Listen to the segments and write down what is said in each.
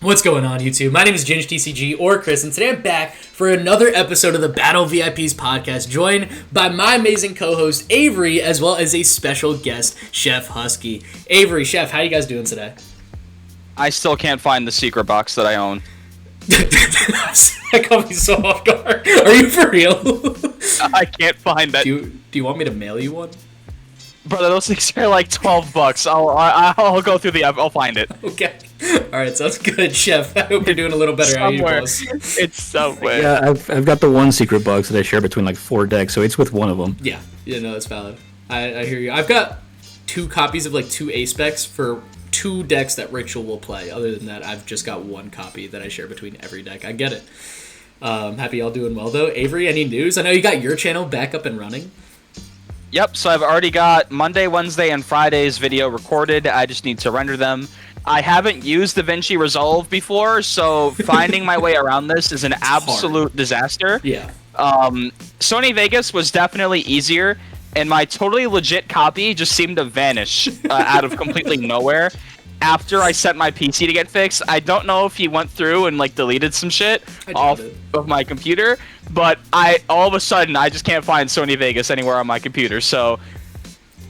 What's going on, YouTube? My name is Ginge TCG or Chris, and today I'm back for another episode of the Battle VIPs podcast, joined by my amazing co-host Avery, as well as a special guest, Chef Husky. Avery, Chef, how you guys doing today? I still can't find the secret box that I own. That caught me so off guard. Are you for real? I can't find that. Do you want me to mail you one? Brother, those things are like $12. I'll go through I'll find it. Okay. All right, sounds good, Chef. I hope you're doing a little better. Somewhere. It's somewhere. Yeah, I've got the one secret box that I share between like 4 decks, so it's with one of them. Yeah, no, that's valid. I hear you. I've got 2 copies of like 2 A-specs for 2 decks that Ritual will play. Other than that, I've just got 1 copy that I share between every deck. I get it. Happy y'all doing well, though. Avery, any news? I know you got your channel back up and running. Yep, so I've already got Monday, Wednesday, and Friday's video recorded. I just need to render them. I haven't used DaVinci Resolve before, so finding my way around this is an absolute disaster. Yeah. Sony Vegas was definitely easier, and my totally legit copy just seemed to vanish out of completely nowhere after I set my PC to get fixed. I don't know if he went through and like deleted some shit off of my computer, but all of a sudden I just can't find Sony Vegas anywhere on my computer. So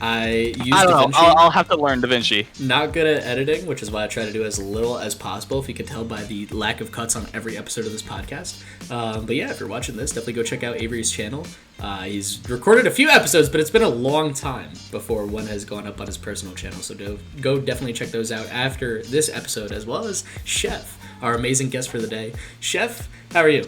I don't know. I'll have to learn DaVinci. Not good at editing, which is why I try to do as little as possible, if you can tell by the lack of cuts on every episode of this podcast. But yeah, if you're watching this, definitely go check out Avery's channel. He's recorded a few episodes, but it's been a long time before one has gone up on his personal channel. So go definitely check those out after this episode, as well as Chef, our amazing guest for the day. Chef, how are you?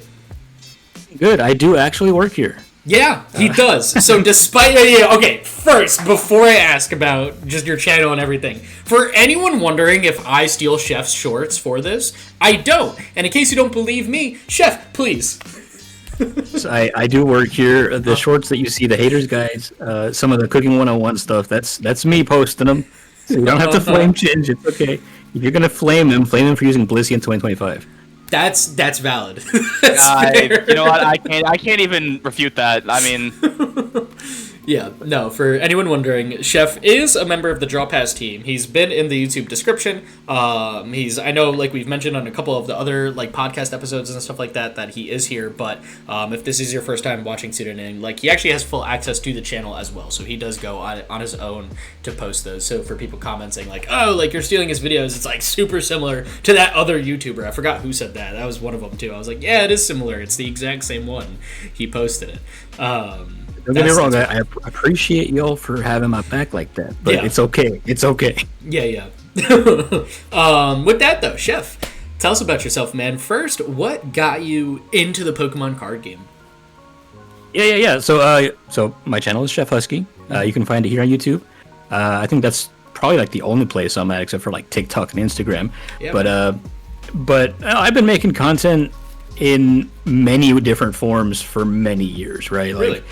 Good. I do actually work here. Yeah, he does. So despite... Okay, first, before I ask about just your channel and everything, for anyone wondering if I steal Chef's shorts for this, I don't. And in case you don't believe me, Chef, please. So I do work here. The shorts that you see, the haters guides, some of the Cooking 101 stuff, that's me posting them. So you don't have to flame Ginge. It's okay. If you're going to flame them for using Blissey in 2025. That's valid. You know what? I can't even refute that. I mean, yeah, no, for anyone wondering, Chef is a member of the Draw Pass team. He's been in the YouTube description. I know, like we've mentioned on a couple of the other like podcast episodes and stuff like that he is here, but if this is your first time watching Pseudonym, like he actually has full access to the channel as well, so he does go on his own to post those. So for people commenting like, oh, like you're stealing his videos, it's like super similar to that other YouTuber. I forgot who said that. That was one of them too. I was like, yeah, it is similar. It's the exact same one. He posted it. Don't get me wrong, I appreciate y'all for having my back like that, but yeah. It's okay. It's okay. Yeah. With that, though, Chef, tell us about yourself, man. First, what got you into the Pokemon card game? Yeah. So my channel is Chef Husky. You can find it here on YouTube. I think that's probably like the only place I'm at, except for like TikTok and Instagram. Yeah, but I've been making content in many different forms for many years, right? Like, really?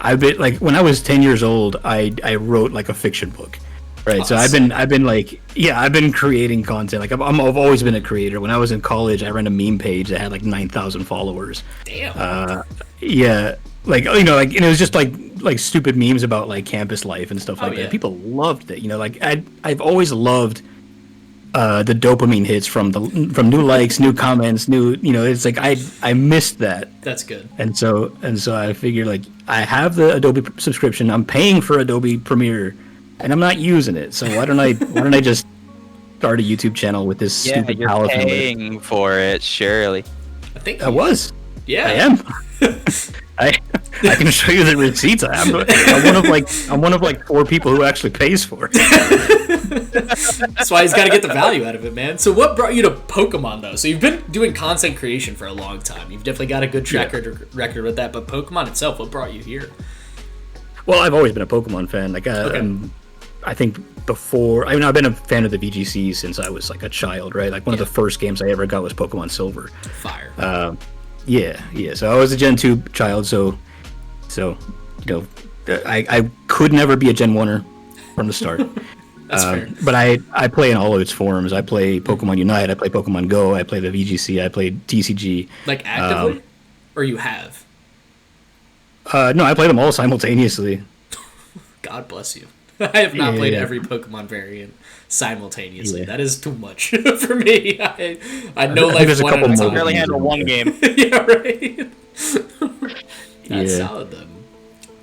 I've been like when I was 10 years old, I wrote like a fiction book, right? Awesome. So I've been creating content. Like I've always been a creator. When I was in college, I ran a meme page that had like 9,000 followers. Damn. Yeah, like and it was just like stupid memes about like campus life and stuff like that. People loved it. Like I've always loved the dopamine hits from new likes, new comments, it's like I missed that. That's good. And so I figured like I have the Adobe subscription. I'm paying for Adobe Premiere, and I'm not using it. So why don't I just start a YouTube channel with this stupid you're paying for it, surely. I think I was. Yeah, I am. I can show you the receipts. I'm one of like 4 people who actually pays for it. That's why he's got to get the value out of it, man. So what brought you to Pokemon, though? So you've been doing content creation for a long time. You've definitely got a good record with that. But Pokemon itself, what brought you here? Well, I've always been a Pokemon fan. Like, I think before... I've been a fan of the VGC since I was like a child, right? Like one of the first games I ever got was Pokemon Silver. Fire. Yeah. So I was a Gen 2 child, so I could never be a Gen 1er from the start. That's fair. But I play in all of its forms. I play Pokemon Unite, I play Pokemon Go, I play the VGC, I play TCG. Like actively? Or you have? No, I play them all simultaneously. God bless you. I have not played every Pokemon variant simultaneously. Yeah. That is too much for me. I know I think like there's a one couple at a more time. Barely handle one game. Yeah, right. That's Yeah. solid then.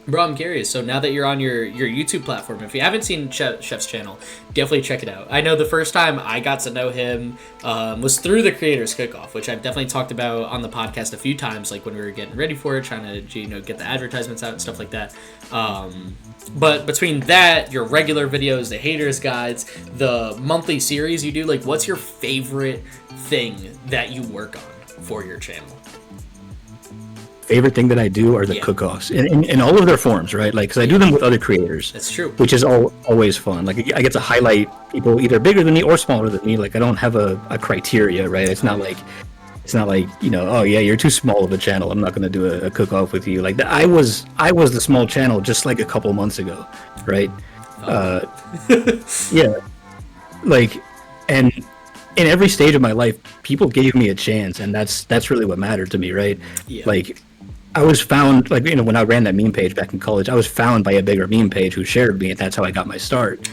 Bro, I'm curious. So now that you're on your YouTube platform, if you haven't seen Chef's channel, definitely check it out. I know the first time I got to know him was through the Creators Cook-Off, which I've definitely talked about on the podcast a few times, like when we were getting ready for it, trying to get the advertisements out and stuff like that. But between that, your regular videos, the haters guides, the monthly series you do, like what's your favorite thing that you work on for your channel? Favorite thing that I do are the cook-offs in all of their forms, right? Like, because I do them with other creators. That's true. Which is always fun. Like, I get to highlight people either bigger than me or smaller than me. Like, I don't have a criteria, right? It's not like, oh yeah, you're too small of a channel, I'm not going to do a cook-off with you. Like, I was the small channel just like a couple months ago, right? Yeah. Like, and in every stage of my life, people gave me a chance, and that's really what mattered to me, right? Yeah. Like, I was found, like, when I ran that meme page back in college, I was found by a bigger meme page who shared me, and that's how I got my start.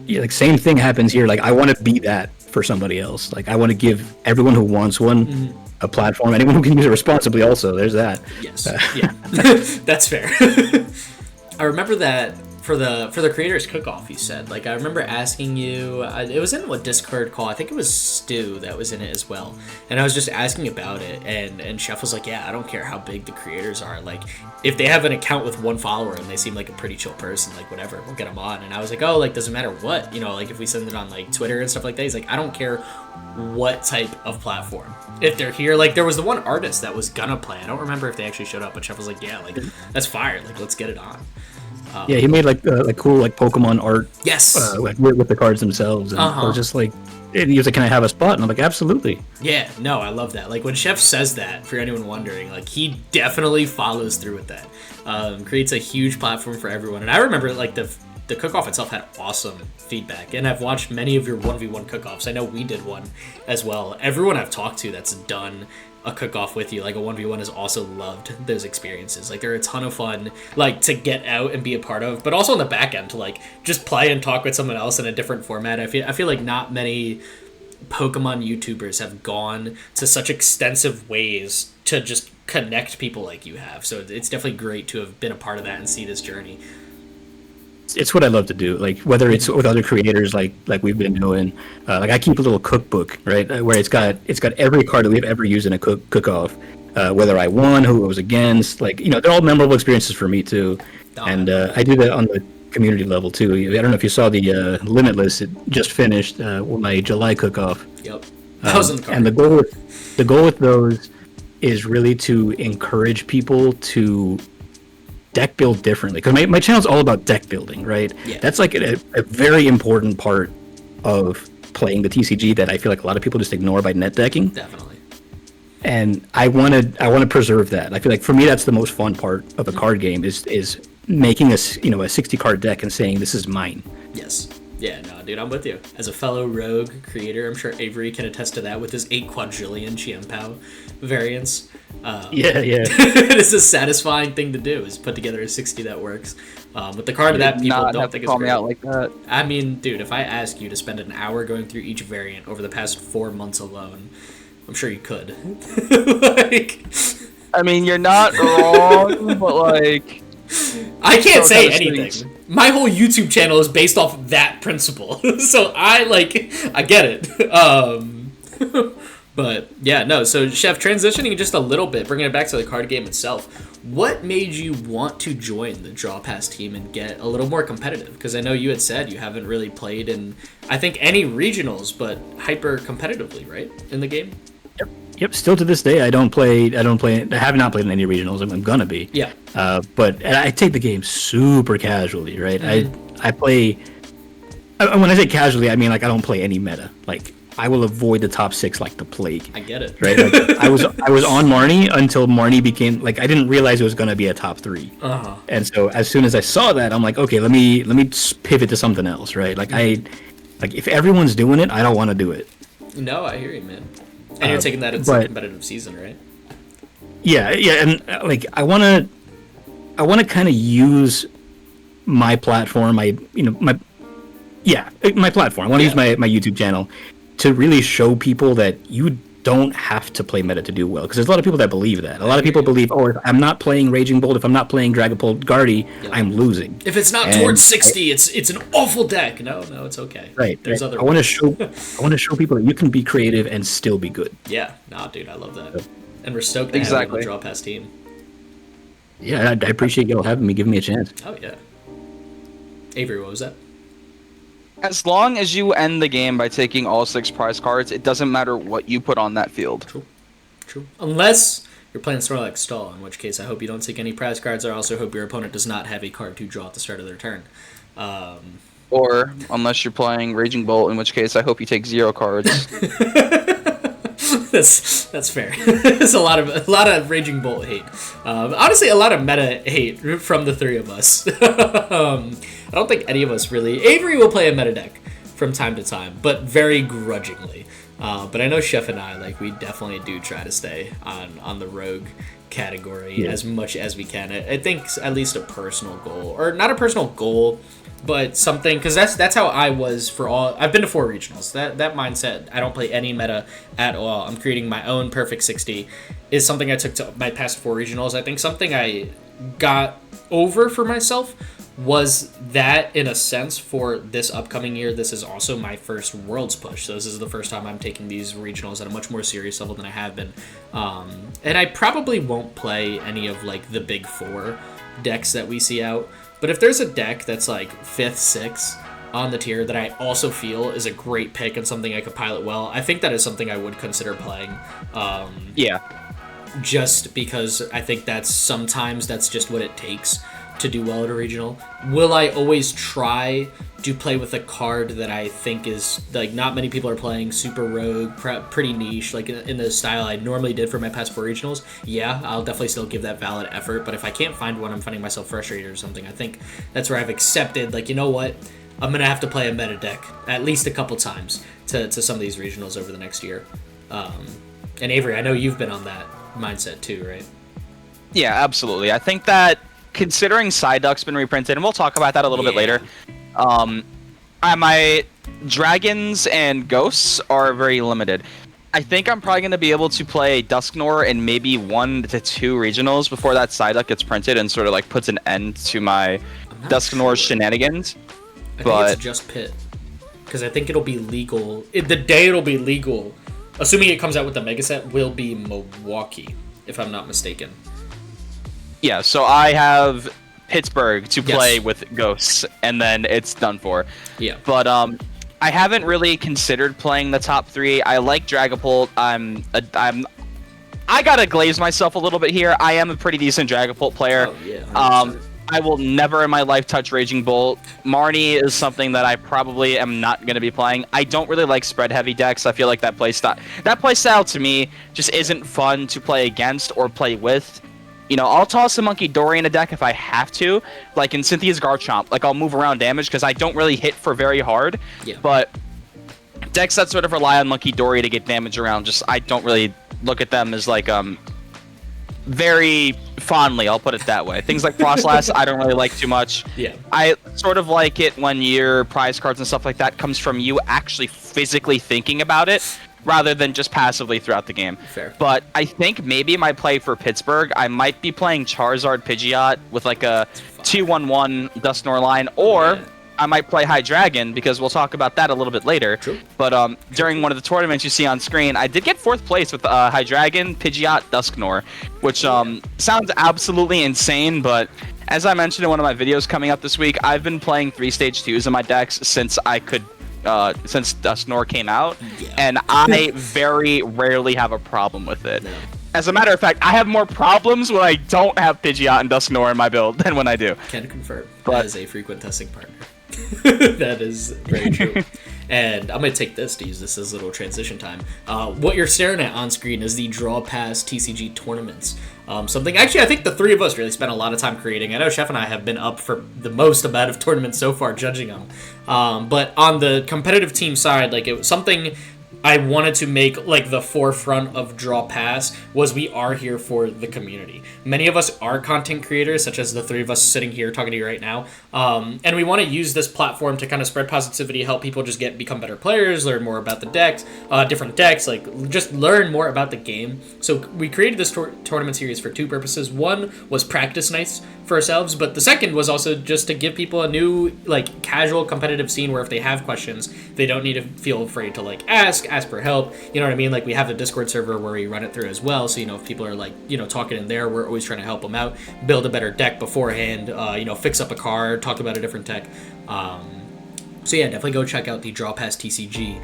Yeah, like, same thing happens here. Like, I want to be that for somebody else. Like, I want to give everyone who wants one a platform. Anyone who can use it responsibly also. There's that. Yes. Yeah. That's fair. I remember that for the Creators Cook-Off, you said. Like, I remember asking you, it was in what Discord call, I think it was Stu that was in it as well, and I was just asking about it, and Chef was like, yeah, I don't care how big the creators are, like, if they have an account with one follower and they seem like a pretty chill person, like, whatever, we'll get them on. And I was like, oh, like, doesn't matter what, you know, like, if we send it on, like, Twitter and stuff like that. He's like, I don't care what type of platform. If they're here, like, there was the one artist that was gonna play, I don't remember if they actually showed up, but Chef was like, yeah, like, that's fire, like, let's get it on. Yeah, he made like cool like Pokemon art. Yes. Like with the cards themselves, and I was just like, and he was like, "Can I have a spot?" And I'm like, "Absolutely." Yeah, no, I love that. Like when Chef says that, for anyone wondering, like he definitely follows through with that. Creates a huge platform for everyone, and I remember like the cook-off itself had awesome feedback, and I've watched many of your 1v1 cook-offs. I know we did one as well. Everyone I've talked to that's done a cook-off with you, like a 1v1, has also loved those experiences. Like they're a ton of fun, like to get out and be a part of, but also on the back end to like just play and talk with someone else in a different format. I feel like not many Pokemon YouTubers have gone to such extensive ways to just connect people like you have. So it's definitely great to have been a part of that and see this journey. It's what I love to do. Like whether it's with other creators, like we've been doing. Like I keep a little cookbook, right, where it's got every card that we've ever used in a cook-off. Whether I won, who it was against, like they're all memorable experiences for me too. And I do that on the community level too. I don't know if you saw the Limitless. It just finished with my July cook-off. Yep, that was in the card. And the goal with those is really to encourage people to deck build differently, because my channel's all about deck building, right? Yeah. That's like a very important part of playing the TCG that I feel like a lot of people just ignore by net decking. Definitely. And I want to preserve that. I feel like for me that's the most fun part of a card game is making a 60 card deck and saying this is mine. Yes. Yeah, no, dude, I'm with you. As a fellow rogue creator, I'm sure Avery can attest to that with his 8 quadrillion Chiempao variants. Yeah. It's a satisfying thing to do, is put together a 60 that works. With the card that people don't think is call great. me out like that. I mean, dude, if I ask you to spend an hour going through each variant over the past 4 months alone, I'm sure you could. Like, I mean, you're not wrong, but like, I can't say kind of anything. stinks. My whole YouTube channel is based off of that principle. So I get it. But yeah, no, so Chef, transitioning just a little bit, bringing it back to the card game itself, what made you want to join the Draw Pass team and get a little more competitive? Because I know you had said you haven't really played in, I think, any regionals, but hyper competitively, right, in the game? Yep. Still to this day, I have not played in any regionals. I'm gonna be. Yeah. But I take the game super casually, right? Mm-hmm. I play. When I say casually, I mean like I don't play any meta. Like I will avoid the top 6 like the plague. I get it. Right. Like, I was on Marnie until Marnie became like I didn't realize it was gonna be a top 3. Uh-huh. And so as soon as I saw that, I'm like, okay, let me pivot to something else, right? Like if everyone's doing it, I don't want to do it. No, I hear you, man. And you're taking that into a competitive season, right? Yeah, and like I want to kind of use my platform, my Yeah, my platform. I want to use my YouTube channel to really show people that you don't have to play meta to do well. Because there's a lot of people that believe that. A lot of people believe, oh, if I'm not playing Raging Bolt, if I'm not playing Dragapult Guardy, I'm losing. If it's not towards 60, it's an awful deck. No, it's okay. Right. There's other. I want to show people that you can be creative and still be good. Yeah. Nah, dude, I love that. And we're stoked to have the Draw Pass team. Yeah, I appreciate y'all having me, giving me a chance. Oh yeah. Avery, what was that? As long as you end the game by taking all 6 prize cards, it doesn't matter what you put on that field. True. Unless you're playing Snorlax Stall, in which case I hope you don't take any prize cards. I also hope your opponent does not have a card to draw at the start of their turn. Or unless you're playing Raging Bolt, in which case I hope you take 0 cards. That's fair. There's a lot of Raging Bolt hate. Honestly, a lot of meta hate from the 3 of us. I don't think any of us really. Avery will play a meta deck from time to time, but very grudgingly. But I know Chef and I, we definitely do try to stay on the rogue category as much as we can. I think at least a personal goal, or not a personal goal, but something, because that's how I was for all. I've been to 4 regionals. That mindset, I don't play any meta at all. I'm creating my own perfect 60, is something I took to my past 4 regionals. I think something I got over for myself was that, in a sense, for this upcoming year. This is also my first Worlds push, so this is the first time I'm taking these regionals at a much more serious level than I have been. And I probably won't play any of the big 4 decks that we see out. But if there's a deck that's 5th, 6th on the tier that I also feel is a great pick and something I could pilot well, I think that is something I would consider playing. Just because I think sometimes that's just what it takes to do well at a regional. Will I always try to play with a card that I think is not many people are playing, super rogue, pretty niche, in the style I normally did for my past 4 regionals? Yeah, I'll definitely still give that valid effort, but if I can't find one, I'm finding myself frustrated or something. I think that's where I've accepted, you know what, I'm gonna have to play a meta deck at least a couple times to some of these regionals over the next year. And Avery, I know you've been on that mindset too, right? Yeah, absolutely. I think that considering Psyduck's been reprinted, and we'll talk about that a little bit later, my dragons and ghosts are very limited. I think I'm probably going to be able to play Dusknoir in maybe 1 to 2 regionals before that Psyduck gets printed and sort of puts an end to my Dusknoir shenanigans. I think it's just Pit, because I think it'll be legal. The day it'll be legal, assuming it comes out with the mega set, will be Milwaukee, if I'm not mistaken. Yeah, so I have Pittsburgh to play with ghosts, and then it's done for. Yeah. But I haven't really considered playing the top 3. I like Dragapult. I gotta glaze myself a little bit here. I am a pretty decent Dragapult player. Oh, yeah, I will never in my life touch Raging Bolt. Marnie is something that I probably am not going to be playing. I don't really like spread-heavy decks. I feel like that playstyle to me just isn't fun to play against or play with. I'll toss a Monkey Dory in a deck if I have to, in Cynthia's Garchomp. I'll move around damage because I don't really hit for very hard. Yeah. But decks that sort of rely on Monkey Dory to get damage around, I don't really look at them as very fondly, I'll put it that way. Things like Frostlass, I don't really like too much. Yeah. I sort of like it when your prize cards and stuff like that comes from you actually physically thinking about it, rather than just passively throughout the game. Fair. But I think maybe my play for Pittsburgh, I might be playing Charizard Pidgeot with a 2/1/1 Dusknoir line, or I might play Hydreigon, because we'll talk about that a little bit later. True. But during one of the tournaments you see on screen, I did get 4th place with Hydreigon, Pidgeot, Dusknoir, which sounds absolutely insane, but as I mentioned in one of my videos coming up this week, I've been playing 3 stage 2s in my decks since Dusknoir came out, and I very rarely have a problem with it. No. As a matter of fact, I have more problems when I don't have Pidgeot and Dusknoir in my build than when I do. Can confirm. As a frequent testing partner. That is very true. And I'm going to take this to use this as a little transition time. What you're staring at on screen is the Draw Pass TCG tournaments. Something, actually, I think the 3 of us really spent a lot of time creating. I know Chef and I have been up for the most amount of tournaments so far, judging them. But on the competitive team side, it was something I wanted to make like the forefront of Draw Pass was we are here for the community. Many of us are content creators, such as the three of us sitting here talking to you right now, and we want to use this platform to kind of spread positivity, help people just become better players, learn more about the decks, different decks, like just learn more about the game. So we created this tournament series for two purposes. One was practice nights for ourselves, but the second was also just to give people a new like casual competitive scene where if they have questions, they don't need to feel afraid to like ask for help. You know what I mean? Like we have a Discord server where we run it through as well. So, if people are like, talking in there, we're always trying to help them out, build a better deck beforehand, fix up a card, talk about a different deck. So yeah, definitely go check out the Draw Pass TCG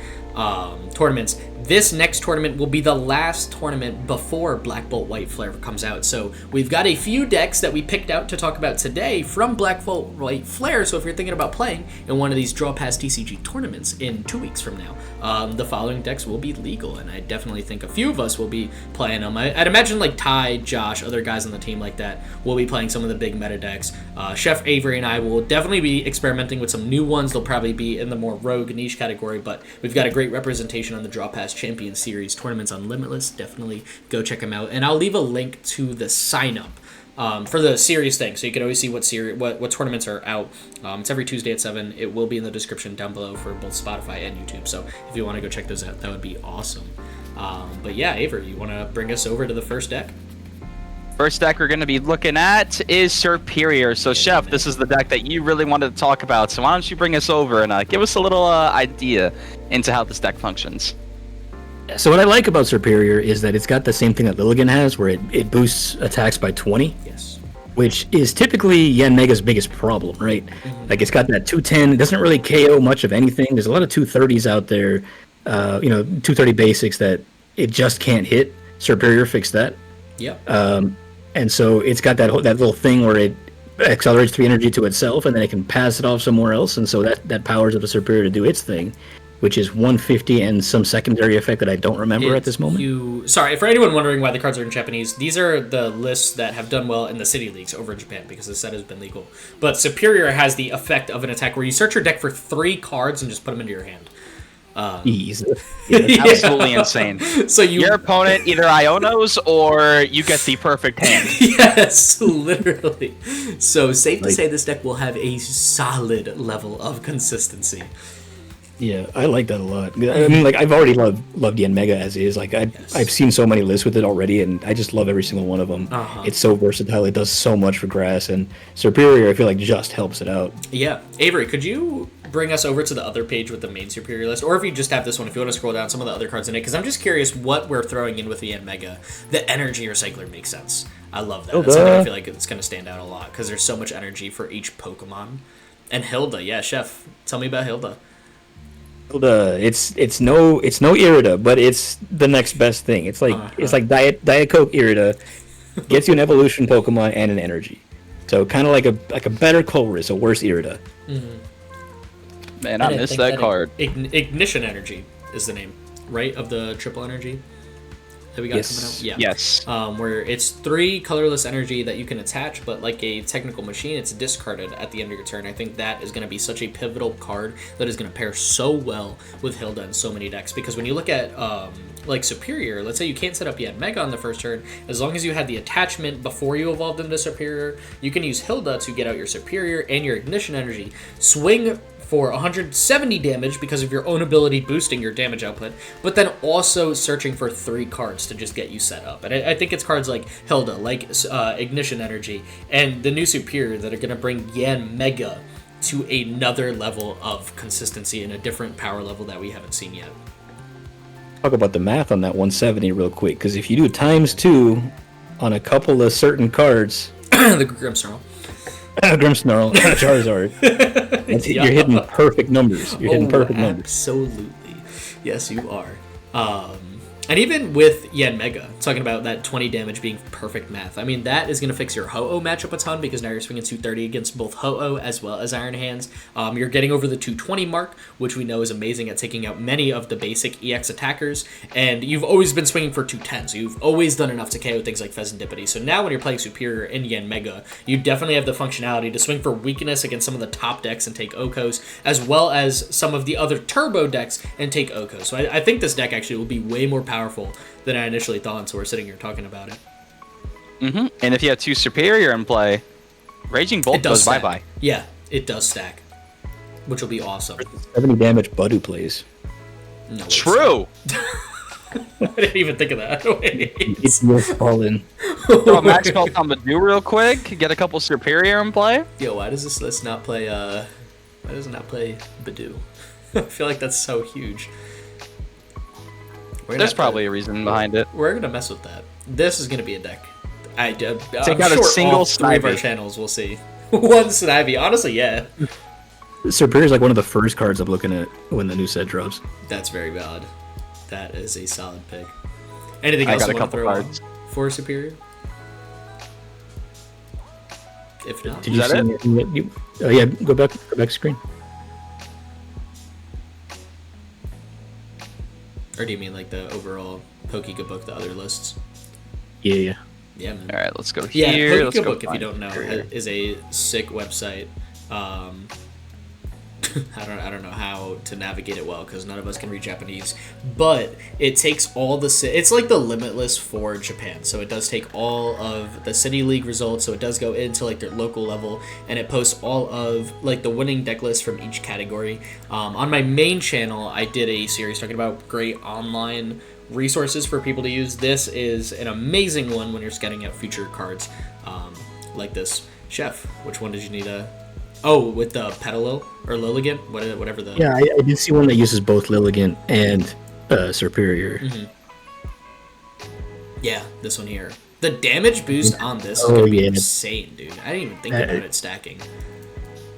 tournaments. This next tournament will be the last tournament before Black Bolt White Flare comes out. So we've got a few decks that we picked out to talk about today from Black Bolt White Flare. So if you're thinking about playing in one of these Draw Pass TCG tournaments in 2 weeks from now, the following decks will be legal, and I definitely think a few of us will be playing them. I'd imagine like Ty, Josh, other guys on the team like that will be playing some of the big meta decks. Chef Avery and I will definitely be experimenting with some new ones. They'll probably be in the more rogue niche category, but we've got a great representation on the Draw Pass Champion Series tournaments on Limitless. Definitely go check them out, and I'll leave a link to the sign up for the series thing, so you can always see what tournaments are out. It's every Tuesday at 7. It will be in the description down below for both Spotify and YouTube, so if you want to go check those out, that would be awesome. But yeah, Avery, you want to bring us over to the first deck? First deck we're going to be looking at is Superior. So, Chef, this is the deck that you really wanted to talk about. So why don't you bring us over and give us a little idea into how this deck functions? So what I like about Superior is that it's got the same thing that Lilligan has, where it boosts attacks by 20. Yes. Which is typically Yanmega's biggest problem, right? Mm-hmm. Like it's got that 210. It doesn't really KO much of anything. There's a lot of 230s out there, 230 basics that it just can't hit. Superior fixed that. Yeah. And so it's got that little thing where it accelerates 3 energy to itself, and then it can pass it off somewhere else, and so that powers up the Superior to do its thing, which is 150 and some secondary effect that I don't remember at this moment. Sorry, for anyone wondering why the cards are in Japanese, these are the lists that have done well in the City Leagues over in Japan, because the set has been legal. But Superior has the effect of an attack where you search your deck for 3 cards and just put them into your hand. Easy. Yeah, absolutely insane. So your opponent either Ionos or you get the perfect hand. Yes, literally. So safe to say this deck will have a solid level of consistency. Yeah, I like that a lot. I mean, like I've already loved Yanmega as is. Like I've seen so many lists with it already, and I just love every single one of them. Uh-huh. It's so versatile. It does so much for grass, and Superior I feel like just helps it out. Yeah, Avery, could you bring us over to the other page with the main Superior list, or if you just have this one, if you want to scroll down some of the other cards in it, because I'm just curious what we're throwing in with the Yanmega. The energy recycler makes sense. I love that. That's something I feel like it's going to stand out a lot because there's so much energy for each Pokemon. And Hilda, yeah, Chef, tell me about Hilda. It's no Irida, but it's the next best thing. It's like Diet Coke Irida gets you an evolution Pokemon and an energy. So kind of like a better Colress, a worse Irida. Mm-hmm. Man, I missed that card. Ignition Energy is the name, right, of the triple energy that we got coming out? Yeah. Yes. Where it's 3 colorless energy that you can attach, but like a technical machine, it's discarded at the end of your turn. I think that is going to be such a pivotal card that is going to pair so well with Hilda in so many decks, because when you look at like Superior, let's say you can't set up yet Mega on the first turn, as long as you had the attachment before you evolved into Superior, you can use Hilda to get out your Superior and your Ignition Energy, swing for 170 damage because of your own ability boosting your damage output, but then also searching for 3 cards to just get you set up. And I think it's cards like Hilda, like Ignition Energy, and the new Superior that are going to bring Yanmega to another level of consistency and a different power level that we haven't seen yet. Talk about the math on that 170 real quick, because if you do ×2 on a couple of certain cards... the Grimmsnarl. Grimmsnarl, Charizard. You're hitting perfect numbers. You're hitting perfect numbers. Absolutely. Yes, you are. And even with Yen Mega, talking about that 20 damage being perfect math, I mean, that is going to fix your Ho-Oh matchup a ton because now you're swinging 230 against both Ho-Oh as well as Iron Hands. You're getting over the 220 mark, which we know is amazing at taking out many of the basic EX attackers, and you've always been swinging for 210, so you've always done enough to KO things like Pheasantipity. So now when you're playing Superior in Yen Mega, you definitely have the functionality to swing for weakness against some of the top decks and take Okos, as well as some of the other turbo decks and take Okos. So I think this deck actually will be way more powerful than I initially thought, so we're sitting here talking about it. And if you have 2 Superior in play, Raging Bolt goes bye-bye. Yeah, it does stack, which will be awesome. 70 damage Badu plays. No, true! I didn't even think of that. It's your fallen. Throw a Max Belt on Badu real quick, get a couple Superior in play. Yo, why does this list not play, why does it not play Badu? I feel like that's so huge. There's probably a reason behind it. We're gonna mess with that. This is gonna be a deck. Take out a single three of our channels. We'll see. One Snivy. Honestly, yeah. Superior is like one of the first cards I'm looking at when the new set drops. That's very valid. That is a solid pick. Anything else you want to throw cards for Superior? If not, did you see it? Oh yeah, go back screen. Or do you mean like the overall Pokébook, the other lists? Yeah. Yeah, man. All right, let's go here. Yeah, let's go Pokébook, if you don't know, is a sick website. I don't know how to navigate it well because none of us can read Japanese, but it takes all the it's like the Limitless for Japan. So it does take all of the City League results, so it does go into like their local level, and it posts all of like the winning deck lists from each category. On my main channel, I did a series talking about great online resources for people to use. This is an amazing one when you're scouting out future cards, like this. Chef, which one did you need a... Oh, with the Petalil or Lilligant, whatever the... Yeah, I did see one that uses both Lilligant and Superior. Mm-hmm. Yeah, this one here. The damage boost on this is going to be insane, dude. I didn't even think about it stacking.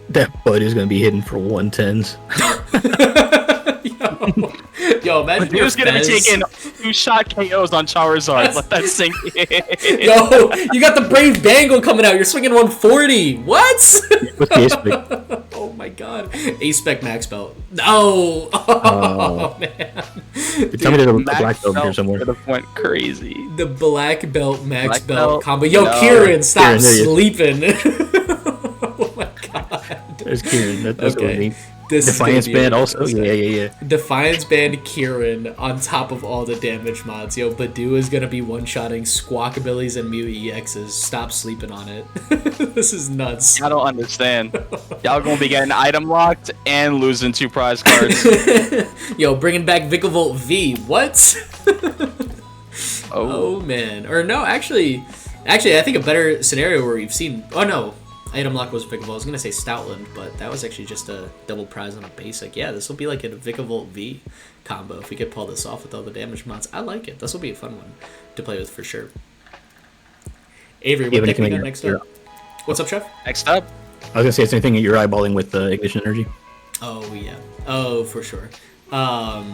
That bud is going to be hitting for 110s. Yo, imagine Badu's going to be taking 2-shot KOs on Charizard. Let that sink in. Yo, you got the Brave Bangle coming out. You're swinging 140. What? Oh my god. A-Spec Max Belt. No. Oh, man. Tell me there's a black belt here somewhere. Could have went crazy. The Black Belt Max Belt combo. Yo, no. Kieran, stop sleeping. Oh my god. There's Kieran. That's okay. What I mean. This Defiance Band also? Yeah. Defiance Band Kieran on top of all the damage mods. Yo, Badu is going to be one-shotting Squawkabillies and Mew EXs. Stop sleeping on it. This is nuts. I don't understand. Y'all going to be getting item locked and losing 2 prize cards. Yo, bringing back Vikavolt V. What? Oh, man. Or no, actually, I think a better scenario where we've seen... Oh, no. Item lock was Vikavolt. I was going to say Stoutland, but that was actually just a double prize on a basic. Yeah, this will be like a Vikavolt V combo if we could pull this off with all the damage mods. I like it. This will be a fun one to play with for sure. Avery, what deck we got next up? What's up, Chef? Next up? I was going to say, it's anything you're eyeballing with Ignition Energy. Oh, yeah. Oh, for sure. I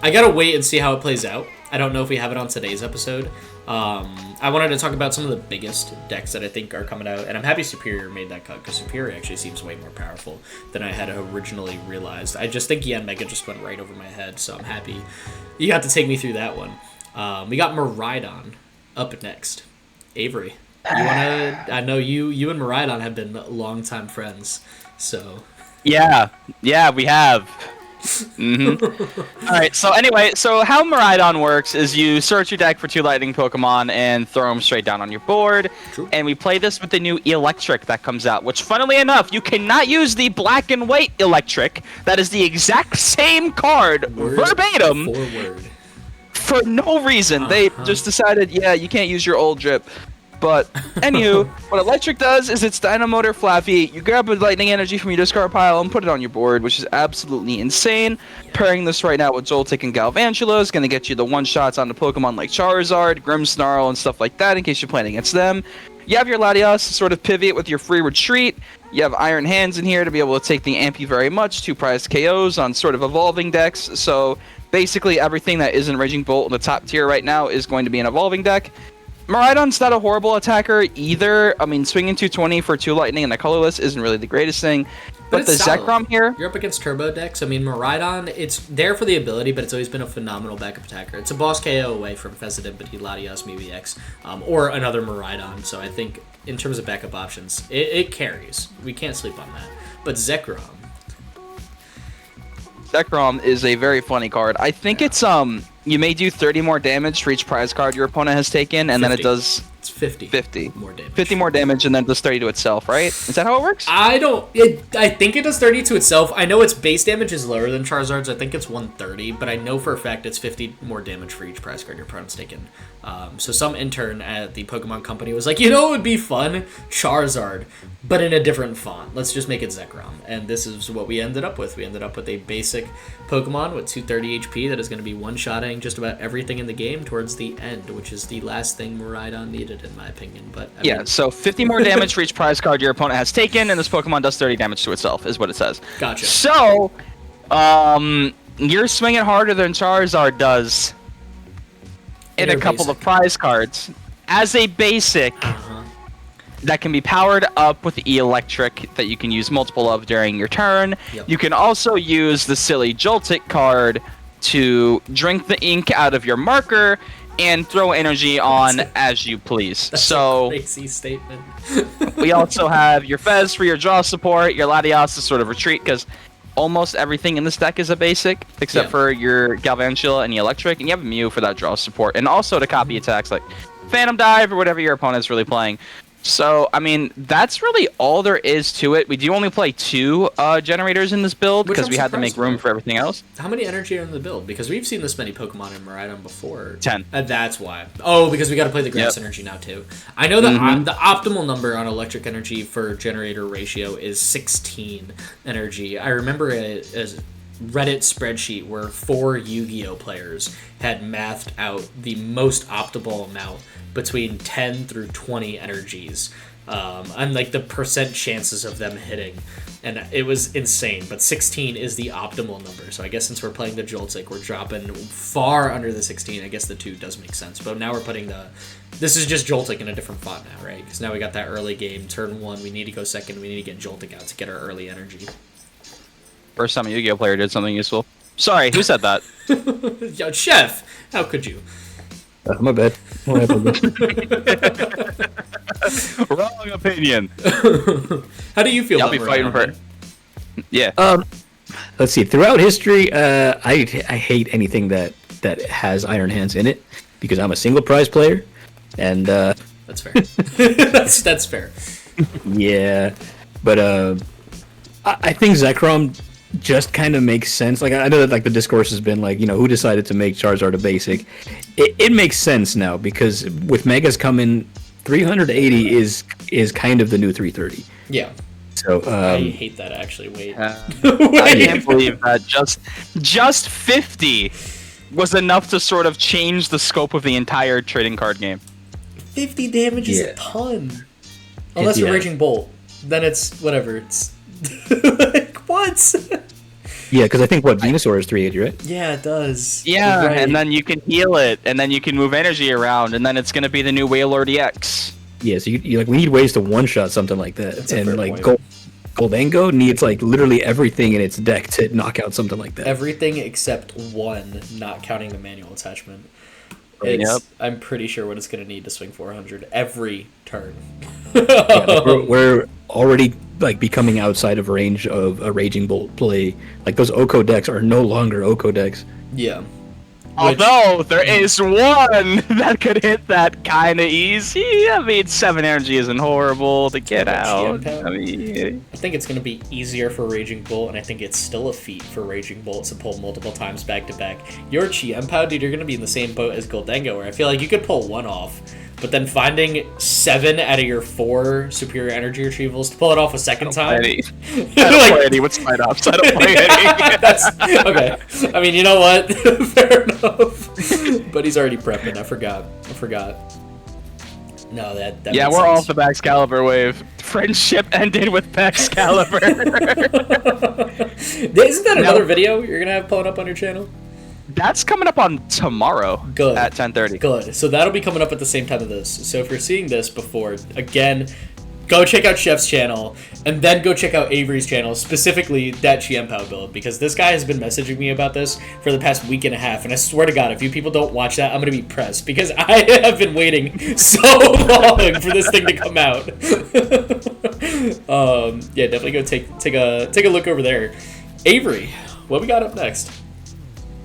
got to wait and see how it plays out. I don't know if we have it on today's episode. I wanted to talk about some of the biggest decks that I think are coming out, and I'm happy Superior made that cut, because Superior actually seems way more powerful than I had originally realized. I just think Yen Mega just went right over my head, so I'm happy you got to take me through that one. We got Miraidon up next. Avery, you wanna? I know you and Miraidon have been longtime friends, so... Yeah, we have. Mm-hmm. Alright, so anyway, so how Miraidon works is you search your deck for 2 lightning Pokemon and throw them straight down on your board. True. And we play this with the new Electric that comes out, which funnily enough, you cannot use the black and white Electric. That is the exact same card, verbatim, for no reason. They just decided, yeah, you can't use your old drip. But, anywho, what Electric does is it's Dynamotor Flappy. You grab a Lightning Energy from your discard pile and put it on your board, which is absolutely insane. Pairing this right now with Joltik and Galvantula is going to get you the one-shots on the Pokemon like Charizard, Grimmsnarl, and stuff like that in case you're playing against them. You have your Latias to sort of pivot with your free retreat. You have Iron Hands in here to be able to take the Ampy very much, 2 prize KOs on sort of evolving decks. So basically everything that isn't Raging Bolt in the top tier right now is going to be an evolving deck. Miraidon's not a horrible attacker either. I mean, swinging 220 for 2 lightning and a colorless isn't really the greatest thing. But the Zekrom here... You're up against turbo decks. I mean, Miraidon, it's there for the ability, but it's always been a phenomenal backup attacker. It's a boss KO away from Fezzik, Latios, maybe X, or another Miraidon. So I think in terms of backup options, it carries. We can't sleep on that. But Zekrom is a very funny card. I think it's you may do 30 more damage for each prize card your opponent has taken, and 50. then it does... It's 50. 50 more damage. 50 more damage, and then it does 30 to itself, right? Is that how it works? I think it does 30 to itself. I know its base damage is lower than Charizard's. I think it's 130, but I know for a fact it's 50 more damage for each prize card your opponent's taken. So some intern at the Pokemon company was like, you know what would be fun? Charizard, but in a different font. Let's just make it Zekrom. And this is what we ended up with. We ended up with a basic Pokemon with 230 HP that is going to be one-shotting just about everything in the game towards the end, which is the last thing Miraidon needed, in my opinion. But I mean... so 50 more damage for each prize card your opponent has taken, and this Pokemon does 30 damage to itself, is what it says. Gotcha. So, you're swinging harder than Charizard does in a couple of prize cards. As a basic, that can be powered up with E-Electric that you can use multiple of during your turn. Yep. You can also use the silly Joltik card to drink the ink out of your marker and throw energy on as you please. That's so a crazy statement. we also have your Fez for your draw support, your Latios to sort of retreat, because almost everything in this deck is a basic, except for your Galvantula and the Electric, and you have Mew for that draw support, and also to copy attacks like Phantom Dive or whatever your opponent's really playing. So, I mean, that's really all there is to it. We do only play 2 generators in this build because we had to make room for everything else. How many energy are in the build? Because we've seen this many Pokemon in Miraidon before. 10. That's why. Oh, because we got to play the grass energy now, too. I know that the optimal number on electric energy for generator ratio is 16 energy. I remember it as Reddit spreadsheet where 4 Yu-Gi-Oh players had mathed out the most optimal amount between 10 through 20 energies, and like the percent chances of them hitting, and it was insane. But 16 is the optimal number, so I guess since we're playing the Joltik, we're dropping far under the 16. I guess the 2 does make sense, but now we're putting this is just Joltik in a different font now, right? Because now we got that early game, turn 1, we need to go second, we need to get Joltik out to get our early energy. First time a Yu-Gi-Oh player did something useful. Sorry, who said that? Yo, Chef, how could you? My bad. Wrong opinion. How do you feel I'll about be fighting for it. Yeah. Let's see. Throughout history, I hate anything that has Iron Hands in it because I'm a single prize player, and that's fair. that's fair. Yeah, but I think Zekrom just kind of makes sense. Like, I know that like the discourse has been like, you know, who decided to make Charizard a basic. It makes sense now because with Megas coming, 380 is kind of the new 330. Yeah. So I hate that actually. Wait. I can't believe that just 50 was enough to sort of change the scope of the entire trading card game. 50 damage is a ton. Unless you're Raging Bolt, then it's whatever. It's like what? Yeah, because I think Venusaur is 380, right? Yeah, it does. Yeah, right. And then you can heal it, and then you can move energy around, and then it's gonna be the new Wailord EX. Yeah, so you like we need ways to one-shot something like that, That's and like Goldango needs like literally everything in its deck to knock out something like that. Everything except 1, not counting the manual attachment. I'm pretty sure what it's gonna need to swing 400 every turn. We're already like becoming outside of range of a Raging Bolt play. Like those Oko decks are no longer Oko decks. Yeah. Although there is one that could hit that kind of easy. I mean, 7 energy isn't horrible to get out. I think it's going to be easier for Raging Bolt, and I think it's still a feat for Raging Bolt to pull multiple times back to back. Your Chiempo, dude, you're going to be in the same boat as Goldango, where I feel like you could pull 1 off, but then finding 7 out of your 4 superior energy retrievals to pull it off a second time. I don't play any with side ups. I don't play any. That's okay. I mean, you know what? Fair enough. But he's already prepping. I forgot. No, that yeah, we're off the Baxcalibur wave. Friendship ended with Baxcalibur. Isn't that another video you're gonna have pulling up on your channel? That's coming up on tomorrow Good. at 10:30. Good. So that'll be coming up at the same time of this. So if you're seeing this before, again, go check out Chef's channel, and then go check out Avery's channel, specifically that Chiempo build, because this guy has been messaging me about this for the past week and a half, and I swear to God, if you people don't watch that, I'm going to be pressed, because I have been waiting so long for this thing to come out. Yeah, definitely go take a look over there. Avery, what we got up next?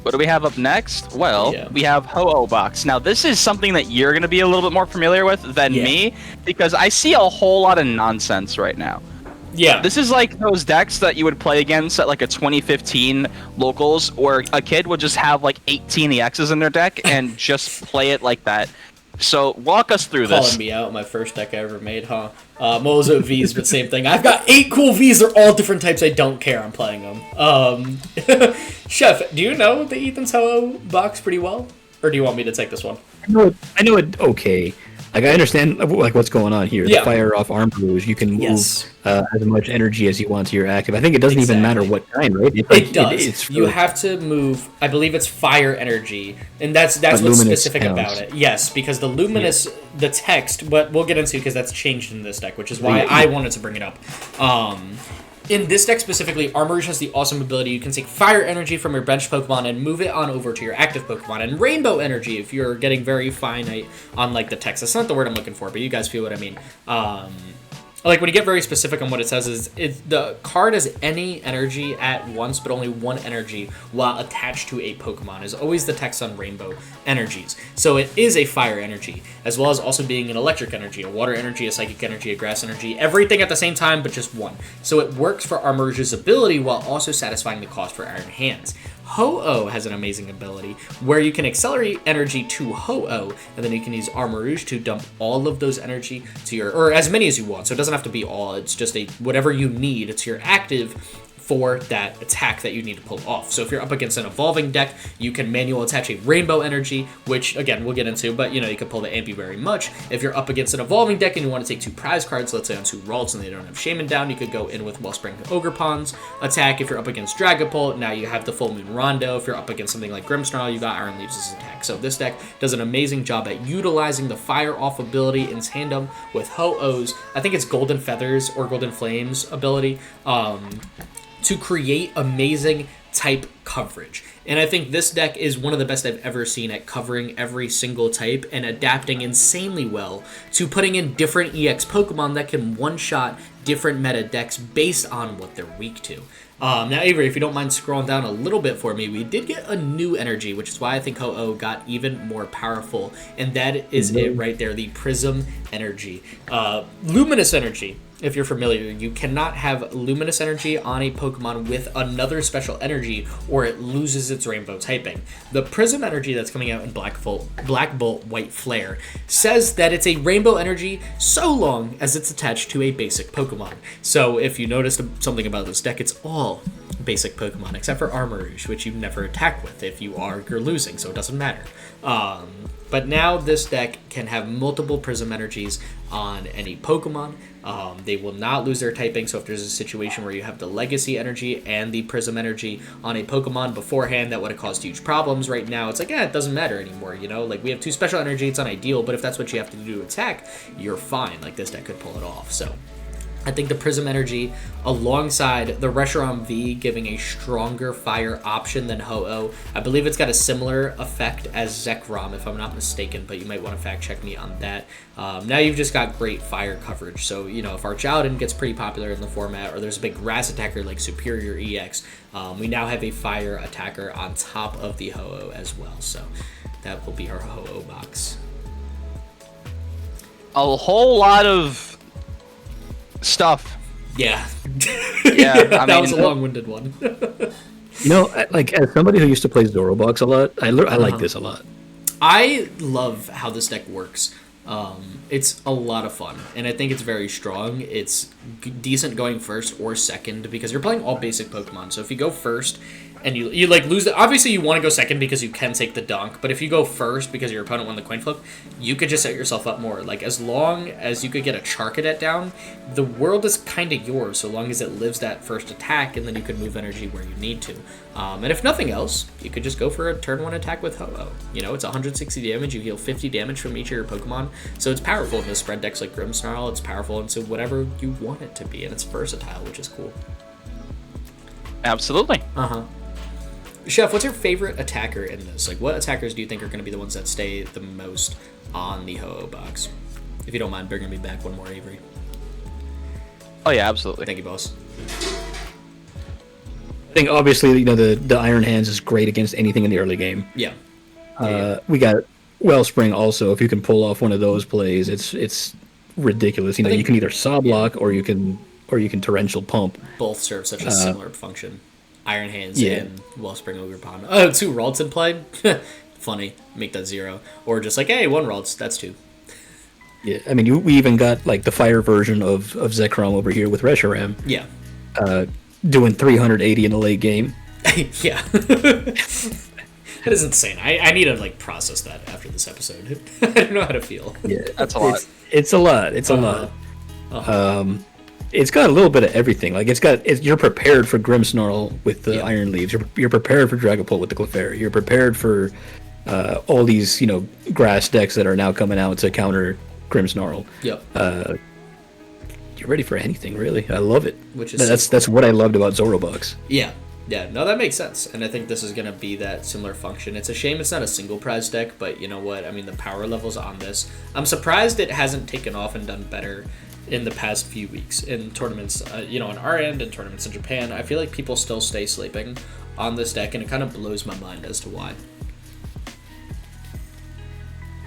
What do we have up next? Well, Yeah. we have Ho-Oh Box. Now, this is something that you're going to be a little bit more familiar with than Yeah. me, because I see a whole lot of nonsense right now. Yeah. This is like those decks that you would play against at like a 2015 locals, where a kid would just have like 18 EXs in their deck and just play it like that. So walk us through Calling this. me out, my first deck I ever made, huh? Mozo Vs, but same thing. I've got 8 cool Vs. They're all different types. I don't care. I'm playing them. Chef, do you know the Ethan's Ho-Oh box pretty well? Or do you want me to take this one? I know it okay. Like, I understand like what's going on here. Yeah. The fire off arm rouge, you can move Yes. as much energy as you want to your active. I think it doesn't even matter what kind, right? It's It does. it's You for- have to move. I believe it's fire energy, and that's what's luminous specific counts. about it. Yes, because the luminous, the text, but we'll get into because that's changed in this deck, which is why I wanted to bring it up. In this deck specifically, Armouge has the awesome ability you can take fire energy from your bench Pokemon and move it on over to your active Pokemon, and rainbow energy if you're getting very finite on like the text. That's not the word I'm looking for, but you guys feel what I mean. Like when you get very specific on what it says is the card has any energy at once, but only one energy while attached to a Pokemon is always the text on rainbow energies. So it is a fire energy, as well as also being an electric energy, a water energy, a psychic energy, a grass energy, everything at the same time, but just one. So it works for Armouge's ability while also satisfying the cost for Iron Hands. Ho-Oh has an amazing ability where you can accelerate energy to Ho-Oh, and then you can use Armouge to dump all of those energy to your, or as many as you want, so it doesn't have to be all, it's just a whatever you need to your active for that attack that you need to pull off. So if you're up against an evolving deck, you can manual attach a rainbow energy, which again we'll get into, but you know, you can pull the Ampy very much. If you're up against an evolving deck and you want to take 2 prize cards, let's say on 2 Ralts and they don't have Shaman down, you could go in with Wellspring Ogerpon's attack. If you're up against Dragapult, now you have the Full Moon Rondo. If you're up against something like Grimmsnarl, you got Iron Leaves' attack. So this deck does an amazing job at utilizing the fire off ability in tandem with Ho-Oh's, I think it's Golden Feathers or Golden Flames ability, to create amazing type coverage. And I think this deck is one of the best I've ever seen at covering every single type and adapting insanely well to putting in different EX Pokemon that can one-shot different meta decks based on what they're weak to. Now, Avery, if you don't mind scrolling down a little bit for me, we did get a new energy, which is why I think Ho-Oh got even more powerful, and that is it right there, the Prism energy. Luminous energy. If you're familiar, you cannot have luminous energy on a Pokemon with another special energy or it loses its rainbow typing. The Prism energy that's coming out in Black Bolt, White Flare says that it's a rainbow energy so long as it's attached to a basic Pokemon. So if you noticed something about this deck, it's all basic Pokemon except for Armouge, which you never attack with. If you are, you're losing, so it doesn't matter. But now this deck can have multiple Prism energies on any Pokemon. They will not lose their typing, so if there's a situation where you have the Legacy energy and the Prism energy on a Pokemon beforehand that would have caused huge problems, right now it's like, it doesn't matter anymore, you know? Like, we have 2 special energy, it's not ideal, but if that's what you have to do to attack, you're fine. Like, this deck could pull it off, so I think the Prism energy, alongside the Reshiram V giving a stronger fire option than Ho-Oh. I believe it's got a similar effect as Zekrom, if I'm not mistaken, but you might want to fact check me on that. Now you've just got great fire coverage, so, you know, if Archaludon gets pretty popular in the format, or there's a big grass attacker like Superior EX, we now have a fire attacker on top of the Ho-Oh as well, so that will be our Ho-Oh box. A whole lot of stuff. Yeah. Yeah, I that mean, was a long-winded one. You know, like, as somebody who used to play Zorobox a lot, I like this a lot. I love how this deck works. It's a lot of fun, and I think it's very strong. It's decent going first or second because you're playing all basic Pokemon. So if you go first and you like lose the. Obviously, you want to go second because you can take the dunk, but if you go first because your opponent won the coin flip, you could just set yourself up more. Like as long as you could get a Char Cadet down, the world is kind of yours so long as it lives that first attack, and then you can move energy where you need to. And if nothing else, you could just go for a turn 1 attack with Ho-Oh. You know, it's 160 damage. You heal 50 damage from each of your Pokemon, so it's powerful in the spread decks like Grimmsnarl. It's powerful into whatever you want it to be, and it's versatile, which is cool. Absolutely. Chef, what's your favorite attacker in this? Like, what attackers do you think are going to be the ones that stay the most on the Ho-Oh box? If you don't mind bringing me back one more, Avery. Oh yeah, absolutely. Thank you, boss. I think obviously, you know, the Iron Hands is great against anything in the early game. Yeah. We got Wellspring also. If you can pull off one of those plays, it's ridiculous. You know, you can either Saw Block or you can Torrential Pump. Both serve such a similar function. Iron Hands and Wellspring Ogre Pond. Oh, 2 Ralts in play? Funny. Make that 0. Or just like, hey, 1 Ralts, that's 2. Yeah, I mean, we even got like the fire version of Zekrom over here with Reshiram. Yeah. Doing 380 in the late game. Yeah. That is insane. I need to like process that after this episode. I don't know how to feel. Yeah, that's a lot. It's a lot. It's a lot. It's got a little bit of everything. Like you're prepared for Grimmsnarl with the Iron Leaves. You're prepared for Dragapult with the Clefairy. You're prepared for all these grass decks that are now coming out to counter Grimmsnarl. Yep. You're ready for anything, really. I love it. Which is that's what I loved about Zorobox. Yeah. Yeah, no, that makes sense. And I think this is going to be that similar function. It's a shame it's not a single prize deck, but you know what? I mean, the power levels on this, I'm surprised it hasn't taken off and done better in the past few weeks in tournaments, on our end and tournaments in Japan. I feel like people still stay sleeping on this deck, and it kind of blows my mind as to why.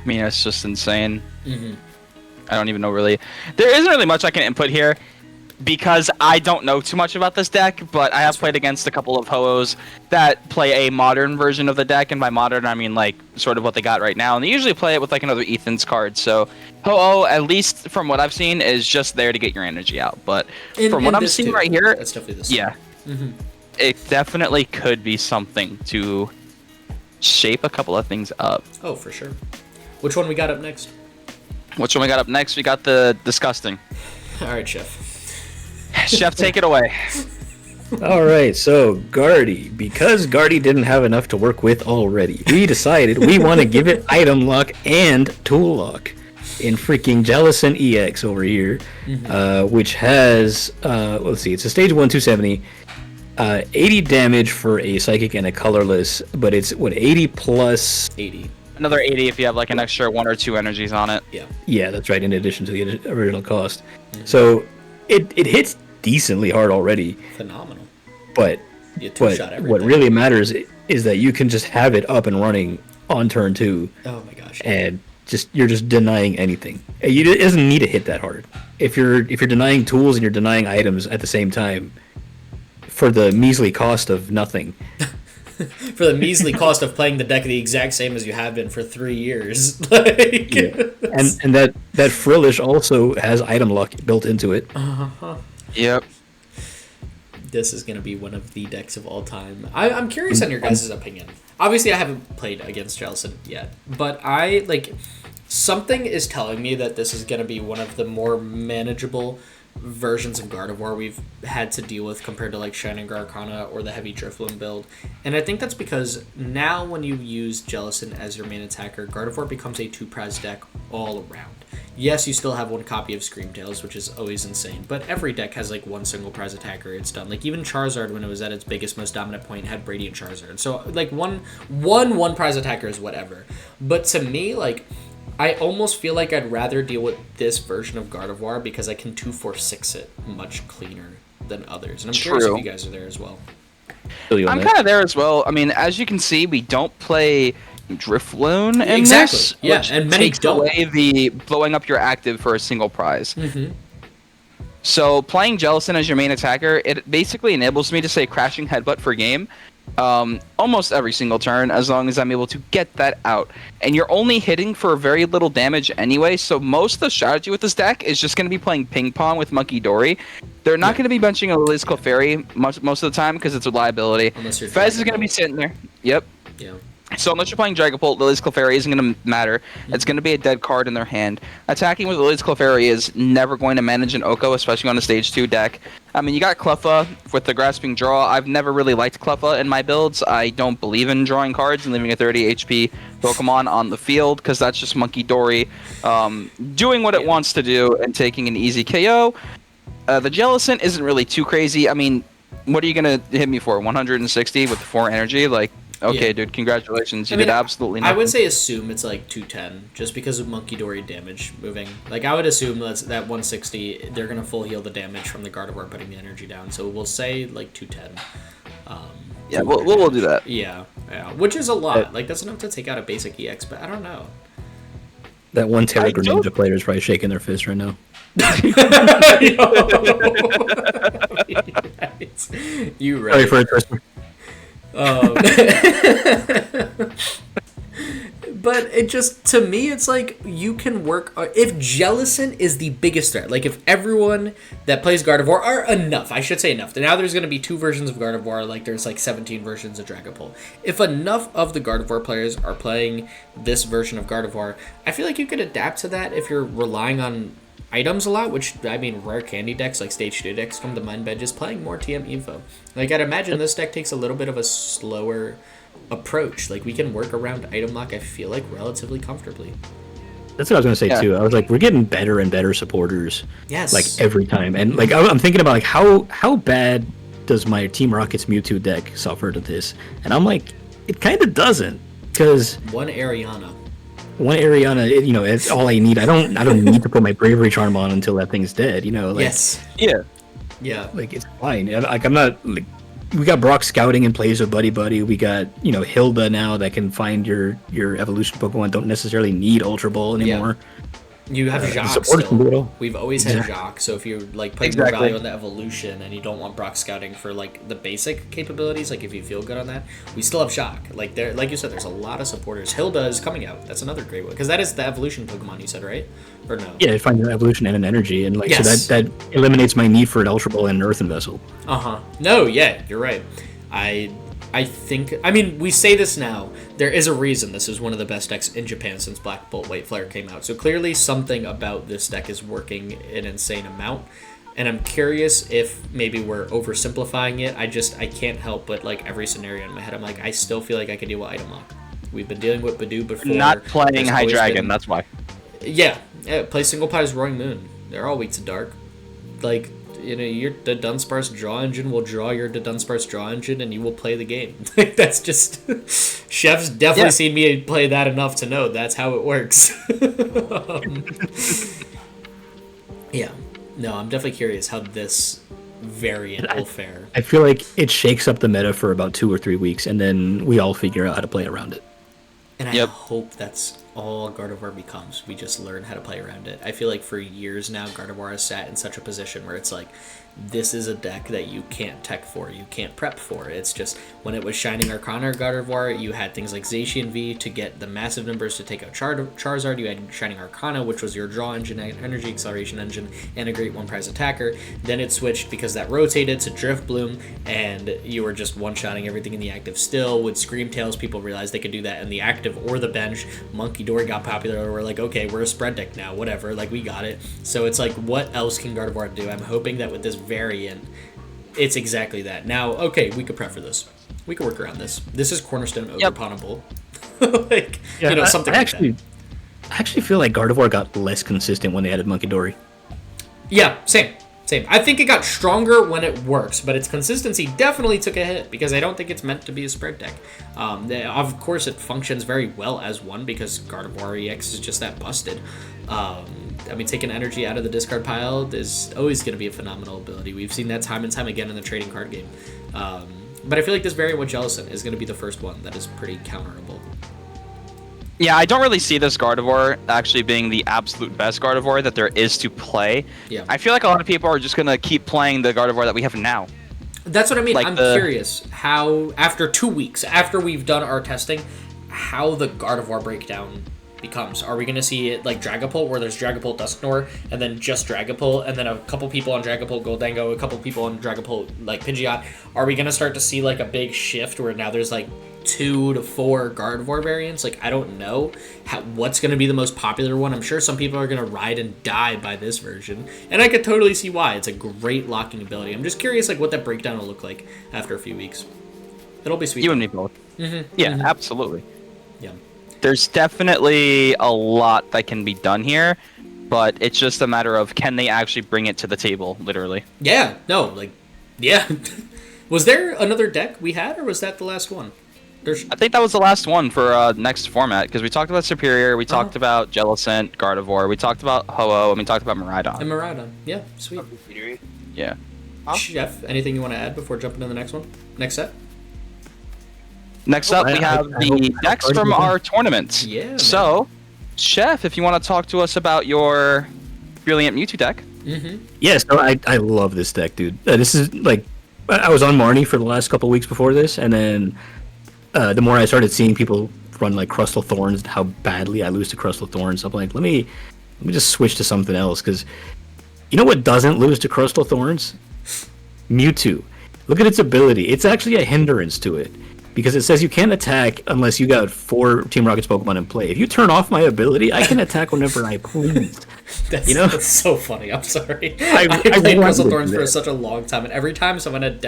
I mean, it's just insane. I don't even know really. There isn't really much I can input here because I don't know too much about this deck, but I have played against a couple of Ho-Ohs that play a modern version of the deck, and by modern I mean like sort of what they got right now, and they usually play it with like another Ethan's card. So Ho-Oh, at least from what I've seen, is just there to get your energy out. But from what I'm seeing right here, that's definitely the same. Yeah, it definitely could be something to shape a couple of things up. Oh, for sure. Which one we got up next? Which one we got up next? We got the Disgusting. All right, Chef. Chef, take it away. All right, so Guardy, because Guardy didn't have enough to work with already, we decided we want to give it item lock and tool lock in freaking Jellicent EX over here, which has, let's see, it's a stage 1 270, 80 damage for a psychic and a colorless, but it's, 80 plus... 80. Another 80 if you have like an extra 1 or 2 energies on it. Yeah. Yeah, that's right, in addition to the original cost. So it hits decently hard already. Phenomenal. But what really matters is that you can just have it up and running on turn 2. Oh my gosh. And you're just denying anything. It doesn't need to hit that hard. If you're denying tools and you're denying items at the same time for the measly cost of nothing. For the measly cost of playing the deck the exact same as you have been for 3 years. Like, yeah. And that Frillish also has item lock built into it. Yep. This is going to be one of the decks of all time. I'm curious on your guys' opinion. Obviously, I haven't played against Jellicent yet, but something is telling me that this is going to be one of the more manageable versions of Gardevoir we've had to deal with compared to like Shining Arcana or the heavy Drifloon build. And I think that's because now when you use Jellicent as your main attacker, Gardevoir becomes a 2-prize deck all around. Yes, you still have 1 copy of Screamtails, which is always insane, but every deck has like 1 single prize attacker. It's done. Like even Charizard, when it was at its biggest, most dominant point, had Radiant Charizard. So like one prize attacker is whatever. But to me, like, I almost feel like I'd rather deal with this version of Gardevoir because I can 2-4-6 it much cleaner than others. And I'm curious if you guys are there as well. I'm kind of there as well. I mean, as you can see, we don't play Drifloon in this, which and many takes away the blowing up your active for a single prize. So playing Jellicent as your main attacker, it basically enables me to say Crashing Headbutt for game, almost every single turn, as long as I'm able to get that out. And you're only hitting for very little damage anyway, so most of the strategy with this deck is just going to be playing ping pong with Monkey Dory. They're not going to be benching a Liz Clefairy most of the time because it's a liability. Fez is going to be sitting there. Yep. Yeah. So unless you're playing Dragapult, Lily's Clefairy isn't going to matter. It's going to be a dead card in their hand. Attacking with Lily's Clefairy is never going to manage an Oko, especially on a stage 2 deck. I mean, you got Cleffa with the Grasping Draw. I've never really liked Cleffa in my builds. I don't believe in drawing cards and leaving a 30 HP Pokemon on the field because that's just Monkey Dory doing what it wants to do and taking an easy KO. The Jellicent isn't really too crazy. I mean, what are you going to hit me for? 160 with 4 energy? Like, okay, dude, congratulations. You did absolutely nothing. I would say assume it's like 210 just because of Monkey Dory damage moving. Like, I would assume that 160, they're going to full heal the damage from the Gardevoir putting the energy down. So we'll say like 210. Yeah, we'll do that. Yeah, which is a lot. Like, that's enough to take out a basic EX, but I don't know. That one Terra Greninja player is probably shaking their fist right now. You right. Sorry for it, Tristan. But it just, to me, it's like you can work. If Jellicent is the biggest threat, like if everyone that plays Gardevoir are enough, I should say enough. Now there's going to be 2 versions of Gardevoir, like there's like 17 versions of Dragapult. If enough of the Gardevoir players are playing this version of Gardevoir, I feel like you could adapt to that if you're relying on items a lot, which, I mean, rare candy decks like stage 2 decks come to mind by just playing more TM Evo. Like, I'd imagine this deck takes a little bit of a slower approach. Like, we can work around item lock, I feel like, relatively comfortably. That's what I was going to say, too. I was like, we're getting better and better supporters. Yes. Like, every time. And, like, I'm thinking about, like, how bad does my Team Rocket's Mewtwo deck suffer to this? And I'm like, it kind of doesn't. Because one Ariana, it's all I need. I don't need to put my Bravery Charm on until that thing's dead. Like, yes. Yeah. Like, it's fine. Like, I'm not like, we got Brock scouting in plays with Buddy Buddy. We got Hilda now that can find your evolution Pokemon. Don't necessarily need Ultra Ball anymore. Yeah. You have Jacques still. We've always had Jacques, so if you like put more value on the evolution and you don't want Brock scouting for like the basic capabilities, like if you feel good on that, we still have Jacques. Like there, like you said, there's a lot of supporters. Hilda is coming out. That's another great one because that is the evolution Pokemon you said, right? Or no? Yeah, it finds an evolution and an energy, and like so that eliminates my need for an Ultra Ball and an Earthen Vessel. No, yeah, you're right. I think, I mean, we say this now. There is a reason this is one of the best decks in Japan since Black Bolt White Flare came out. So clearly something about this deck is working an insane amount. And I'm curious if maybe we're oversimplifying it. I can't help but, like, every scenario in my head, I'm like, I still feel like I could deal with item lock. We've been dealing with Badoo before. Not playing High Dragon, that's why. Yeah, play Single Pie's Roaring Moon. They're all weak to dark. Like, the Dunsparce draw engine will draw your Dunsparce draw engine, and you will play the game. That's just Chef's definitely seen me play that enough to know that's how it works. Yeah, no, I'm definitely curious how this variant will fare. I feel like it shakes up the meta for about 2 or 3 weeks, and then we all figure out how to play around it. And I hope that's all Gardevoir becomes. We just learn how to play around it. I feel like for years now, Gardevoir has sat in such a position where it's like, this is a deck that you can't tech for, you can't prep for. It's just, when it was Shining Arcana or Gardevoir, you had things like Zacian V to get the massive numbers to take out Charizard. You had Shining Arcana, which was your draw engine, energy acceleration engine, and a great one-prize attacker. Then it switched because that rotated to Drift Bloom, and you were just one-shotting everything in the active still. With Scream Tails, people realized they could do that in the active or the bench. Monkey Dory got popular. We're like, okay, we're a spread deck now, whatever, like, we got it. So it's like, what else can Gardevoir do? I'm hoping that with this variant, it's exactly that. Now, okay, we could prep for this. We could work around this. This is Cornerstone Ogre Pawnable. Like, something like that. I actually feel like Gardevoir got less consistent when they added Monkey Dory. Yeah, same. I think it got stronger when it works, but its consistency definitely took a hit because I don't think it's meant to be a spread deck. Of course, it functions very well as one because Gardevoir EX is just that busted. I mean, taking energy out of the discard pile is always going to be a phenomenal ability. We've seen that time and time again in the trading card game. But I feel like this variant with Jellicent is going to be the first one that is pretty counterable. Yeah, I don't really see this Gardevoir actually being the absolute best Gardevoir that there is to play. Yeah. I feel like a lot of people are just going to keep playing the Gardevoir that we have now. That's what I mean. Like I'm curious how, after 2 weeks, after we've done our testing, how the Gardevoir breakdown becomes. Are we going to see it like Dragapult, where there's Dragapult Dusknoir, and then just Dragapult, and then a couple people on Dragapult Goldango, a couple people on Dragapult like Pidgeot? Are we going to start to see like a big shift where now there's like 2 to 4 Gardevoir variants? Like, I don't know what's going to be the most popular one. I'm sure some people are going to ride and die by this version, and I could totally see why. It's a great locking ability. I'm just curious like what that breakdown will look like after a few weeks. It'll be sweet. You and me both. Yeah, absolutely. Yeah. There's definitely a lot that can be done here, but it's just a matter of can they actually bring it to the table, literally. Yeah, no, like, yeah. Was there another deck we had, or was that the last one? I think that was the last one for next format, because we talked about Superior, we talked about Jellicent, Gardevoir, we talked about Ho-Oh, and we talked about Miraidon. And Miraidon, yeah, sweet. Yeah. Chef, anything you want to add before jumping to the next one? Next set? Next up, we have the decks from our tournament. Yeah, man. So, Chef, if you want to talk to us about your Brilliant Mewtwo deck. Yeah, so I love this deck, dude. This is, like, I was on Marnie for the last couple weeks before this, and then the more I started seeing people run, like, Crustal Thorns and how badly I lose to Crustal Thorns, I'm like, let me just switch to something else, because you know what doesn't lose to Crustal Thorns? Mewtwo. Look at its ability. It's actually a hindrance to it, because it says you can't attack unless you got 4 Team Rocket's Pokemon in play. If you turn off my ability, I can attack whenever I please. That's so funny. I'm sorry. I played Crystal Thorns for such a long time, and every time someone had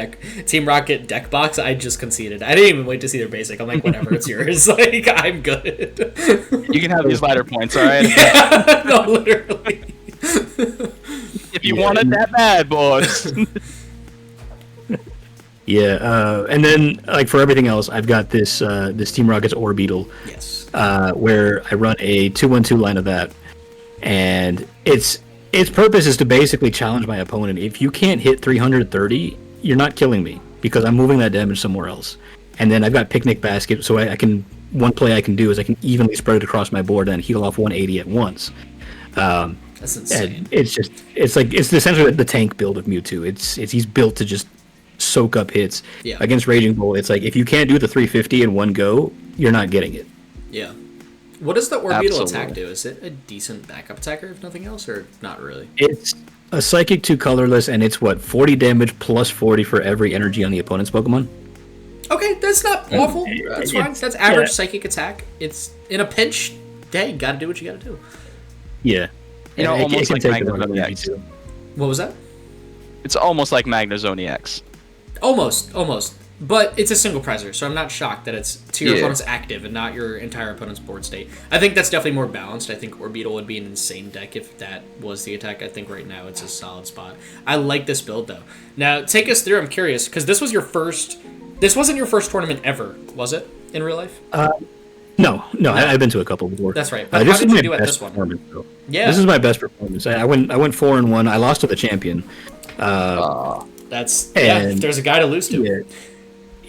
Team Rocket deck box, I just conceded. I didn't even wait to see their basic. I'm like, whatever, it's yours. Like, I'm good. You can have these lighter points, all right? Yeah, no, literally. If you want it that bad, boys. Yeah, and then, like, for everything else, I've got this this Team Rocket's Orbeetle, Yes. where I run a 2-1-2 line of that, and its purpose is to basically challenge my opponent. If you can't hit 330, you're not killing me, because I'm moving that damage somewhere else. And then I've got Picnic Basket, so I can, one play I can do is I can evenly spread it across my board and heal off 180 at once. That's insane. It's essentially the tank build of Mewtwo. He's built to just soak up hits. Yeah. Against Raging Bull, it's like if you can't do the 350 in one go, you're not getting it. Yeah. What does the Orbeetle Absolutely. attack do? Is it a decent backup attacker, if nothing else, or not really? It's a Psychic 2 colorless, and it's 40 damage plus 40 for every energy on the opponent's Pokemon. Okay, that's not awful. That's fine. That's average yeah. psychic attack. It's in a pinch. Hey, you gotta do what you gotta do. Yeah. You know, It almost can like take a lot of Magnezone energy, X. too. What was that? It's almost like Magnezone X. Almost. But it's a single prizer, so I'm not shocked that it's to your Yeah. opponent's active and not your entire opponent's board state. I think that's definitely more balanced. I think Orbeetle would be an insane deck if that was the attack. I think right now it's a solid spot. I like this build, though. Now, take us through. I'm curious, because this wasn't your first tournament ever, was it, in real life? No. I've been to a couple before. That's right. But how did you do at this one? Though. Yeah. This is my best performance. I went 4-1. I lost to the champion. That's And- there's a guy to lose to.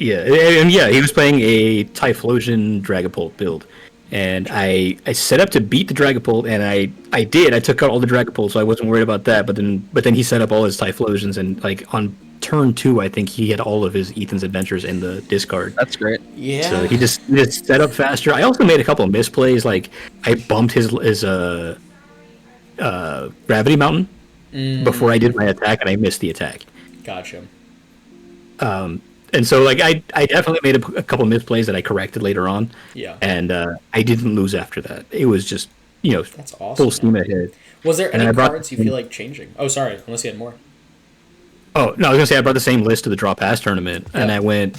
Yeah, and he was playing a Typhlosion Dragapult build, and I set up to beat the Dragapult, and I did. I took out all the Dragapult, so I wasn't worried about that. But then he set up all his Typhlosions, and like on turn 2, I think he had all of his Ethan's Adventures in the discard. That's great. Yeah. So he just set up faster. I also made a couple of misplays, like I bumped his Gravity Mountain before I did my attack, and I missed the attack. Gotcha. And so, like, I definitely made a couple misplays that I corrected later on. Yeah. And I didn't lose after that. It was just, That's awesome. full steam ahead. Was there And any I brought- cards you feel like changing? Oh, sorry. Unless you had more. Oh, no, I was going to say I brought the same list to the Draw Pass tournament. And I went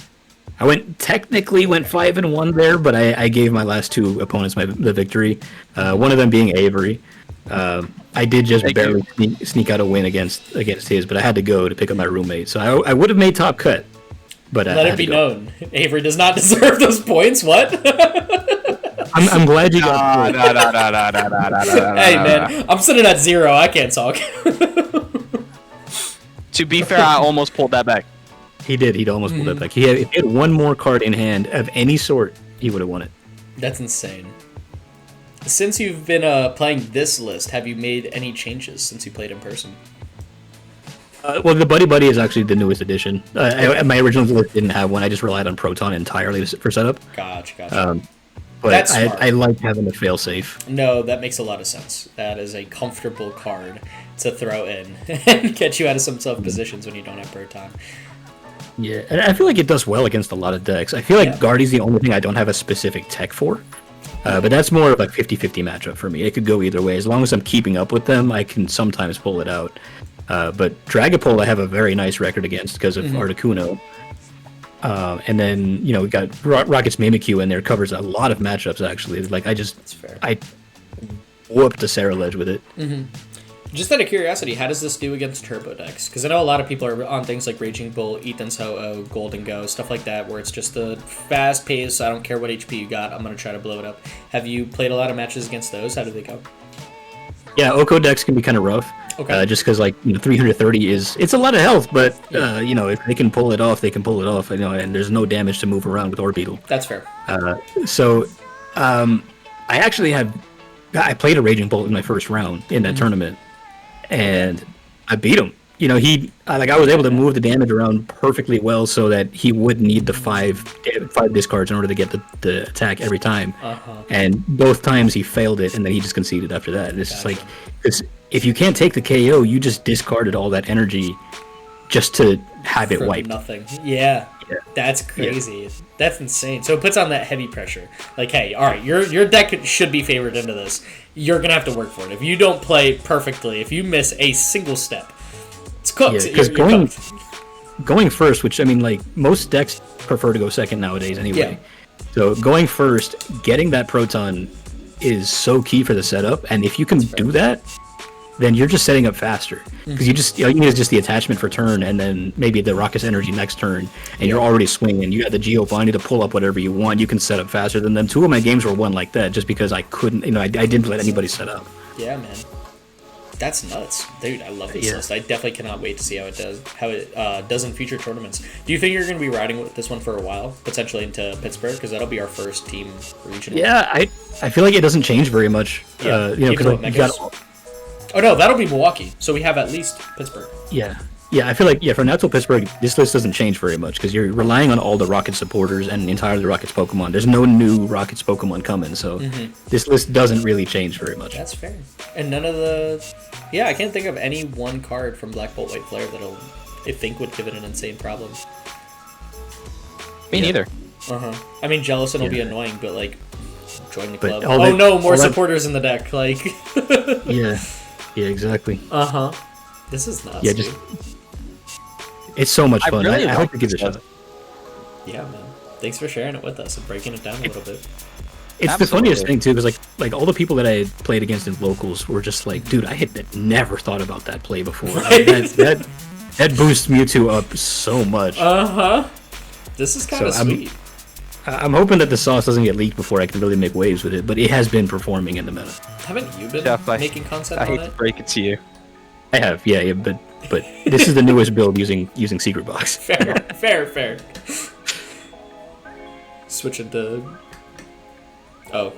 5-1 there, but I gave my last 2 opponents the victory. One of them being Avery. I did just barely sneak out a win against his, but I had to go to pick up my roommate. So I would have made top cut. But Let it be known. Avery does not deserve those points. What? I'm glad you got. Hey, man. I'm sitting at 0. I can't talk. To be fair, I almost pulled that back. He did. He'd almost pulled that back. If he had one more card in hand of any sort, he would have won it. That's insane. Since you've been playing this list, have you made any changes since you played in person? Well, the Buddy Buddy is actually the newest addition. My original list didn't have one. I just relied on Proton entirely for setup. Gotcha. But That's smart. I like having a fail safe. No, that makes a lot of sense. That is a comfortable card to throw in and get you out of some tough positions when you don't have Proton. Yeah, and I feel like it does well against a lot of decks. I feel like Guardy's the only thing I don't have a specific tech for. But that's more of like 50-50 matchup for me. It could go either way. As long as I'm keeping up with them, I can sometimes pull it out. But Dragapult I have a very nice record against because of Articuno. And then, we got Rocket's Mimikyu in there, covers a lot of matchups, actually. Like, I whooped the Sarah Ledge with it. Mm-hmm. Just out of curiosity, how does this do against turbo decks? Because I know a lot of people are on things like Raging Bull, Ethan's Ho-Oh, Golden Go, stuff like that, where it's just the fast pace, I don't care what HP you got, I'm going to try to blow it up. Have you played a lot of matches against those? How do they go? Yeah, Oko decks can be kind of rough. Okay. Just because, 330 it's a lot of health, but, if they can pull it off, they can pull it off, and there's no damage to move around with Orbeetle. That's fair. I played a Raging Bolt in my first round in that tournament, and I beat him. I was able to move the damage around perfectly well so that he would need the five discards in order to get the attack every time. And both times he failed it, and then he just conceded after that. And it's just like, if you can't take the KO, you just discarded all that energy just to have it wiped. Nothing. Yeah. That's crazy. Yeah. That's insane. So it puts on that heavy pressure. Like, hey, all right, your deck should be favored into this. You're going to have to work for it. If you don't play perfectly, if you miss a single step, it's cooked. Yeah, because going first, which, most decks prefer to go second nowadays anyway. Yeah. So going first, getting that Proton is so key for the setup. And if you can do that, then you're just setting up faster. Because you need just the attachment for turn, and then maybe the Rocket's Energy next turn, and you're already swinging. You got the Giovanni to pull up whatever you want. You can set up faster than them. 2 of my games were won like that, just because I couldn't, I didn't let anybody set up. Yeah, man. That's nuts. Dude, I love this list. I definitely cannot wait to see how it does in future tournaments. Do you think you're going to be riding with this one for a while, potentially into Pittsburgh? Because that'll be our first team regional. Yeah, I feel like it doesn't change very much. Yeah. Because you got... Oh, no, that'll be Milwaukee. So we have at least Pittsburgh. Yeah. Yeah, I feel like, for now till Pittsburgh, this list doesn't change very much because you're relying on all the Rocket supporters and entirely the Rockets Pokemon. There's no new Rockets Pokemon coming, so this list doesn't really change very much. That's fair. And none of the... Yeah, I can't think of any one card from Black Bolt White Flare that I think would give it an insane problem. Me neither. Jellicent will be annoying, but, join the club. Oh, no, more supporters in the deck. Yeah, exactly. This is nuts. Yeah, it's so much fun. I hope you give it a shot. Yeah, man. Thanks for sharing it with us and breaking it down a little bit. It's the funniest thing too, because like all the people that I had played against in locals were just like, dude, I had never thought about that play before. Right? That boosts Mewtwo up so much. This is kind of sweet. I'm hoping that the sauce doesn't get leaked before I can really make waves with it, but it has been performing in the meta. Haven't you been making concept on it? I hate to break it to you. I have, yeah, but this is the newest build using Secret Box. Fair. Switching to... Oh.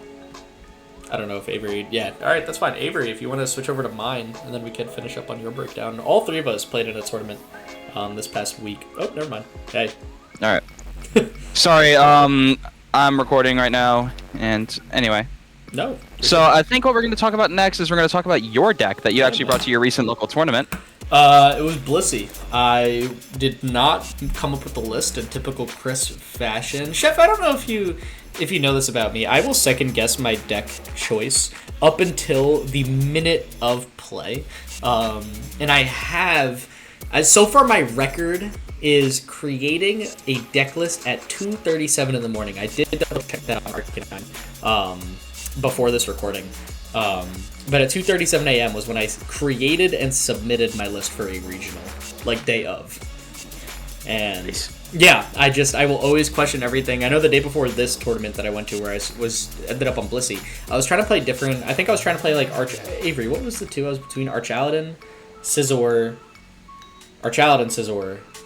I don't know if Avery... Yeah, alright, that's fine. Avery, if you want to switch over to mine, and then we can finish up on your breakdown. All 3 of us played in a tournament this past week. Oh, never mind. Hey. Alright. Sorry, I'm recording right now, and anyway. No. So I think what we're going to talk about next is we're going to talk about your deck that you actually brought to your recent local tournament. It was Blissey. I did not come up with the list in typical Chris fashion. Chef, I don't know if you know this about me. I will second guess my deck choice up until the minute of play. And I have... so far, my record is creating a deck list at 2:37 in the morning. I did double check that on Arcanine before this recording. But at 2:37 a.m. was when I created and submitted my list for a regional, day of. And yeah, I will always question everything. I know the day before this tournament that I went to where I ended up on Blissey, I was trying to play different. I think I was trying to play Avery. What was the two? I was between Archaladin, Scizor,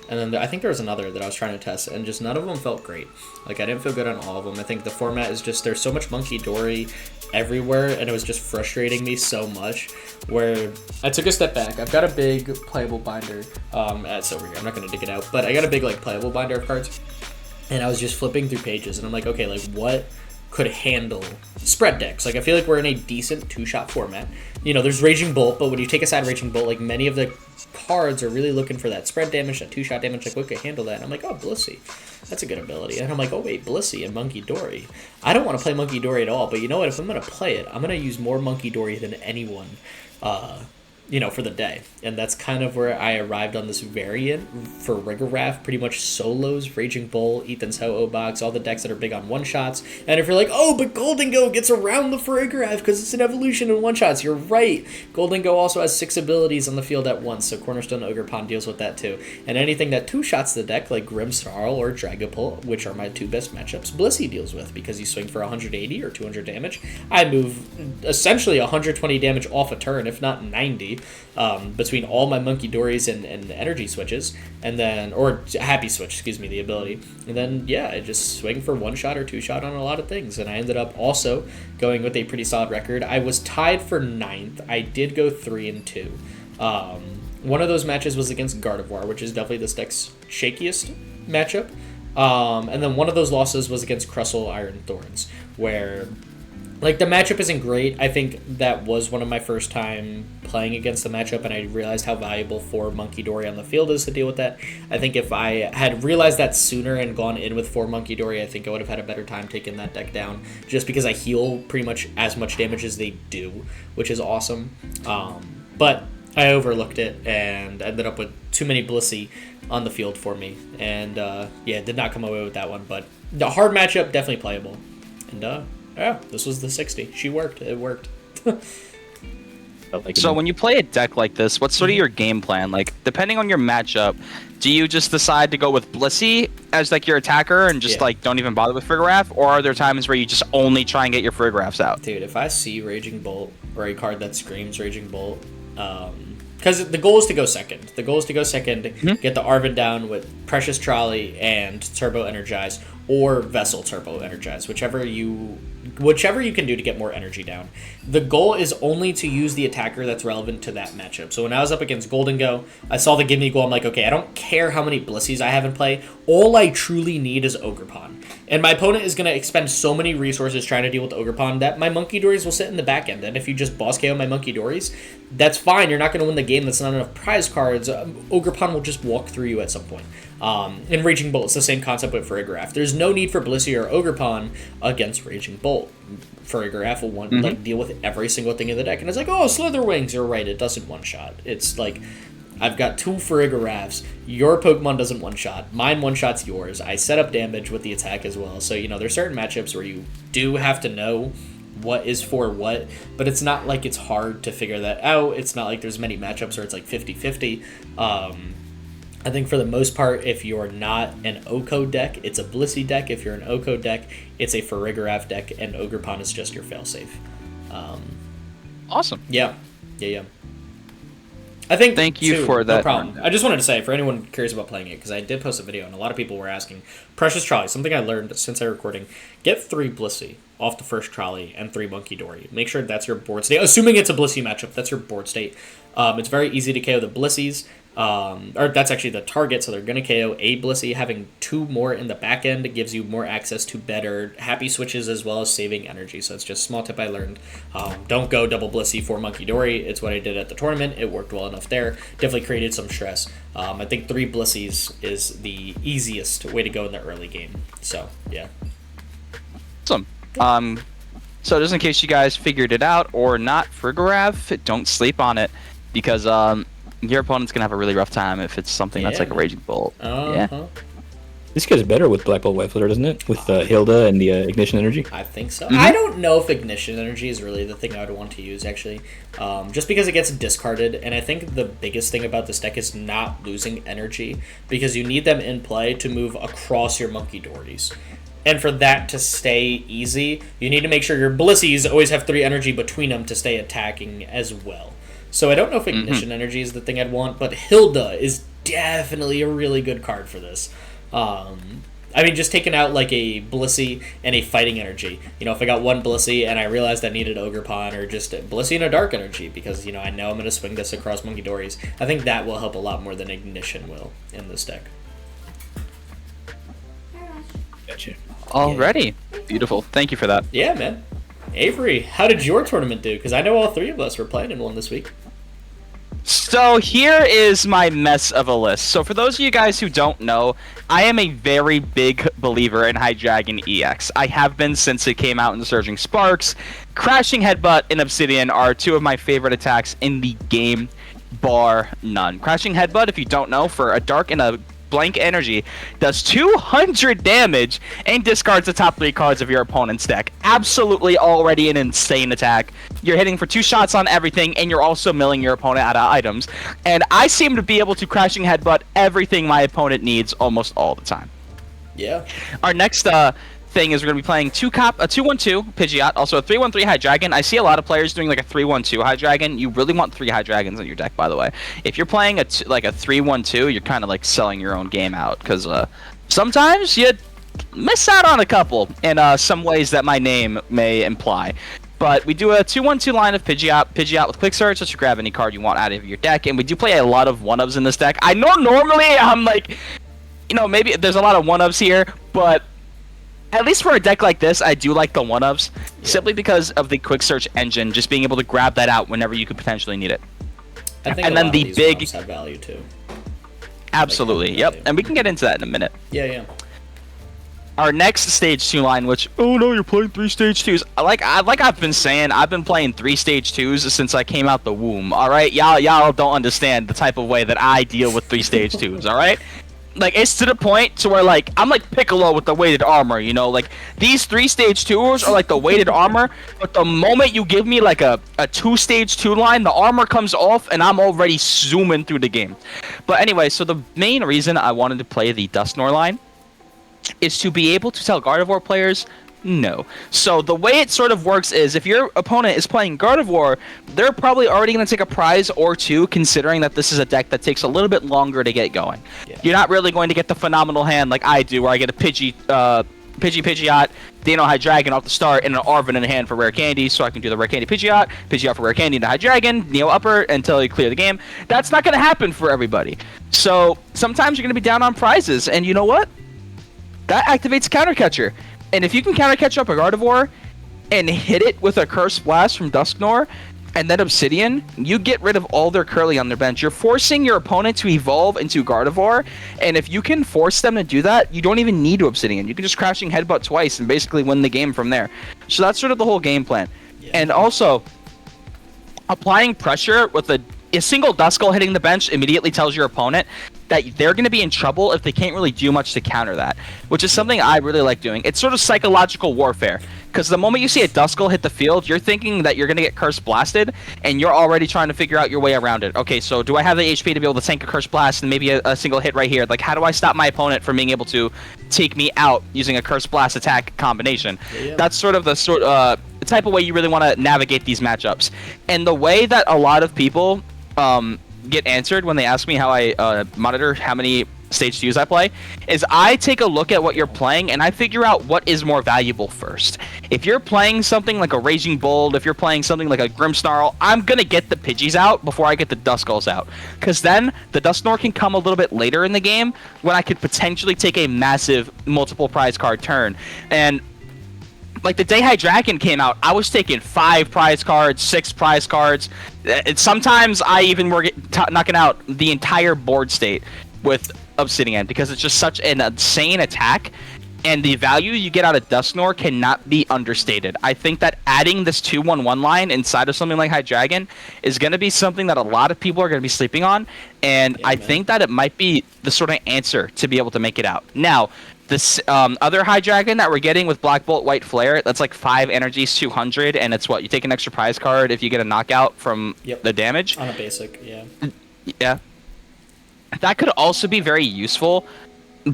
and then I think there was another that I was trying to test, and just none of them felt great. Like, I didn't feel good on all of them. I think the format is just, there's so much Monkey Dory everywhere, and it was just frustrating me so much, where I took a step back. I've got a big playable binder, it's over here, I'm not going to dig it out, but I got a big, like, playable binder of cards, and I was just flipping through pages, and I'm like, okay, like, what could handle spread decks? Like, I feel like we're in a decent two-shot format. You know, there's Raging Bolt, but when you take aside Raging Bolt, like, many of the cards are really looking for that spread damage, that two-shot damage, like, what could handle that? And I'm like, oh, Blissey. That's a good ability. And I'm like, oh, wait, Blissey and Monkey Dory. I don't want to play Monkey Dory at all, but you know what? If I'm going to play it, I'm going to use more Monkey Dory than anyone, you know, for the day. And that's kind of where I arrived on this variant for Rigoraph, pretty much solos, Raging Bull, Ethan's Ho-Oh Box, all the decks that are big on one-shots. And if you're like, oh, but Golden Go gets around the Rigoraph because it's an evolution in one-shots, you're right. Golden Go also has 6 abilities on the field at once, so Cornerstone Ogerpon deals with that too. And anything that two-shots the deck, like Grimmsnarl or Dragapult, which are my 2 best matchups, Blissey deals with, because you swing for 180 or 200 damage. I move essentially 120 damage off a turn, if not 90. Between all my Monkey Dories and energy switches, and then, or Happy Switch, excuse me, the ability, and then, yeah, I just swing for 1-shot or 2-shot on a lot of things, and I ended up also going with a pretty solid record. I was tied for 9th. I did go 3-2. One of those matches was against Gardevoir, which is definitely this deck's shakiest matchup, and then one of those losses was against Crustle Iron Thorns, where, like, the matchup isn't great. I think that was one of my first time playing against the matchup, and I realized how valuable for Monkey Dory on the field is to deal with that. I think if I had realized that sooner and gone in with 4 Monkey Dory, I think I would have had a better time taking that deck down, just because I heal pretty much as much damage as they do, which is awesome. But I overlooked it and ended up with too many Blissey on the field for me, and yeah, did not come away with that one. But the hard matchup, definitely playable. And yeah, this was the 60. She worked. It worked. So when you play a deck like this, what's sort of your game plan? Like, depending on your matchup, do you just decide to go with Blissey as, like, your attacker and just, like, don't even bother with Frigoraph? Or are there times where you just only try and get your Frigoraphs out? Dude, if I see Raging Bolt or a card that screams Raging Bolt, because the goal is to go second. The goal is to go second, get the Arven down with Precious Trolley and Turbo Energize, or Vessel Turbo Energize, whichever you can do to get more energy down. The goal is only to use the attacker that's relevant to that matchup. So when I was up against Golden Go, I saw the Give Me Goal. I'm like, okay, I don't care how many Blissies I have in play. All I truly need is Ogerpon. And my opponent is going to expend so many resources trying to deal with Ogerpon that my Monkey Dories will sit in the back end. And if you just boss KO my Monkey Dories, that's fine. You're not going to win the game. That's not enough prize cards. Ogerpon will just walk through you at some point. In Raging Bolt, it's the same concept with Frigoraph. There's no need for Blissey or Ogerpon against Raging Bolt. Frigoraph will like deal with every single thing in the deck, and it's like, oh, Slitherwings, you're right, it doesn't one-shot. It's like, I've got 2 Frigoraphs, your Pokemon doesn't one-shot, mine one-shots yours, I set up damage with the attack as well, so, you know, there's certain matchups where you do have to know what is for what, but it's not like it's hard to figure that out. It's not like there's many matchups where it's like 50-50. I think for the most part, if you're not an Oko deck, it's a Blissey deck. If you're an Oko deck, it's a Farigiraf deck, and Ogerpon is just your failsafe. Awesome. Yeah. I think. Thank you for that. No problem. I just wanted to say, for anyone curious about playing it, because I did post a video, and a lot of people were asking, Precious Trolley, something I learned since I recording, get 3 Blissey off the first Trolley and 3 Monkey Dory. Make sure that's your board state. Assuming it's a Blissey matchup, that's your board state. It's very easy to KO the Blissies. Or that's actually the target, so they're going to KO a Blissey. Having 2 more in the back end gives you more access to better Happy Switches as well as saving energy. So it's just a small tip I learned. Don't go double Blissey for Monkey Dory. It's what I did at the tournament. It worked well enough there. Definitely created some stress. I think 3 Blissies is the easiest way to go in the early game. So, yeah. Awesome. So just in case you guys figured it out or not, Frigoraph, don't sleep on it, because your opponent's gonna have a really rough time if it's something that's like a Raging Bolt. Yeah. This gets better with Black Bolt White Flutter, doesn't it? With Hilda and the Ignition Energy. I think so. I don't know if Ignition Energy is really the thing I would want to use, actually. Just because it gets discarded, and I think the biggest thing about this deck is not losing energy, because you need them in play to move across your Monkey Dories. And for that to stay easy, you need to make sure your Blissies always have 3 energy between them to stay attacking as well. So I don't know if Ignition Energy is the thing I'd want, but Hilda is definitely a really good card for this. I mean, just taking out like a Blissey and a Fighting Energy. If I got one Blissey and I realized I needed Ogre Pawn, or just a Blissey and a Dark Energy, because I know I'm going to swing this across Monkey Dories. I think that will help a lot more than Ignition will in this deck. Gotcha. Already. Beautiful. Thank you for that. Yeah, man. Avery, how did your tournament do? Because I know all three of us were playing in one this week. So here is my mess of a list. So for those of you guys who don't know, I am a very big believer in Hydreigon EX. I have been since it came out in Surging Sparks. Crashing Headbutt and Obsidian are two of my favorite attacks in the game, bar none. Crashing Headbutt, if you don't know, for a dark and a blank energy, does 200 damage and discards the top 3 cards of your opponent's deck. Absolutely already an insane attack. You're hitting for 2 shots on everything, and you're also milling your opponent out of items. And I seem to be able to Crashing Headbutt everything my opponent needs almost all the time. Yeah. Our next thing is we're going to be playing a 2/1/2 Pidgeot, also a 3/1/3 Hydreigon. I see a lot of players doing like a 3/1/2 Hydreigon. You really want 3 Hydreigons in your deck, by the way. If you're playing like a 3/1/2, you're kind of like selling your own game out, because sometimes you miss out on a couple in some ways that my name may imply. But we do a 2/1/2 line of Pidgeot with Quick Search, just to grab any card you want out of your deck, and we do play a lot of 1-ofs in this deck. I know normally I'm like, maybe there's a lot of 1-ofs here, but at least for a deck like this, I do like the 1-ofs, simply because of the Quick Search engine, just being able to grab that out whenever you could potentially need it. I think and then the big 1-ofs have value too. Absolutely, yep, and we can get into that in a minute. Yeah. Our next stage 2 line, which, oh no, you're playing 3 stage 2s. Like I've been saying, I've been playing 3 stage 2s since I came out the womb. All right, y'all don't understand the type of way that I deal with 3 stage 2s. All right. Like, it's to the point to where, like, I'm like Piccolo with the weighted armor, like, these 3 stage 2s are like the weighted armor, but the moment you give me, like, a 2 stage 2 line, the armor comes off, and I'm already zooming through the game. But anyway, so the main reason I wanted to play the Dusknoir line is to be able to tell Gardevoir players, no. So the way it sort of works is, if your opponent is playing Gardevoir, they're probably already going to take a prize or 2, considering that this is a deck that takes a little bit longer to get going. Yeah. You're not really going to get the phenomenal hand like I do, where I get a Pidgeot, Dino Hydreigon off the start, and an Arven in hand for rare candy, so I can do the rare candy Pidgeot for rare candy into Hydreigon, Neo Upper until you clear the game. That's not going to happen for everybody. So sometimes you're going to be down on prizes, and you know what? That activates Counter Catcher. And if you can counter catch up a Gardevoir and hit it with a Curse Blast from Dusknoir and then Obsidian, you get rid of all their Curly on their bench. You're forcing your opponent to evolve into Gardevoir, and if you can force them to do that, you don't even need to Obsidian. You can just Crashing Headbutt twice and basically win the game from there. So that's sort of the whole game plan. Yeah. And also, applying pressure with a single Duskull hitting the bench immediately tells your opponent that they're going to be in trouble if they can't really do much to counter that, which is something I really like doing. It's sort of psychological warfare, because the moment you see a Duskull hit the field, you're thinking that you're going to get Curse Blasted, and you're already trying to figure out your way around it. Okay, so do I have the HP to be able to tank a Curse Blast and maybe a single hit right here? Like, how do I stop my opponent from being able to take me out using a Curse Blast attack combination? Yeah. That's sort of the type of way you really want to navigate these matchups. And the way that a lot of people get answered when they ask me how I monitor how many stage 2s I play is I take a look at what you're playing and I figure out what is more valuable first. If you're playing something like a Raging Bolt, if you're playing something like a Grimmsnarl, I'm gonna get the Pidgeys out before I get the Duskulls out, because then the Dusknoir can come a little bit later in the game when I could potentially take a massive multiple prize card turn. And like the day Hydreigon came out, I was taking 5 prize cards, 6 prize cards. Sometimes I even were knocking out the entire board state with Obsidian, because it's just such an insane attack, and the value you get out of Dusknoir cannot be understated. I think that adding this 2/1/1 line inside of something like Hydreigon is going to be something that a lot of people are going to be sleeping on, and yeah, I think that it might be the sort of answer to be able to make it out. Now, this other Hydreigon that we're getting with Black Bolt, White Flare, that's like 5 energies, 200, and it's what? You take an extra prize card if you get a knockout from the damage? On a basic, yeah. Yeah. That could also be very useful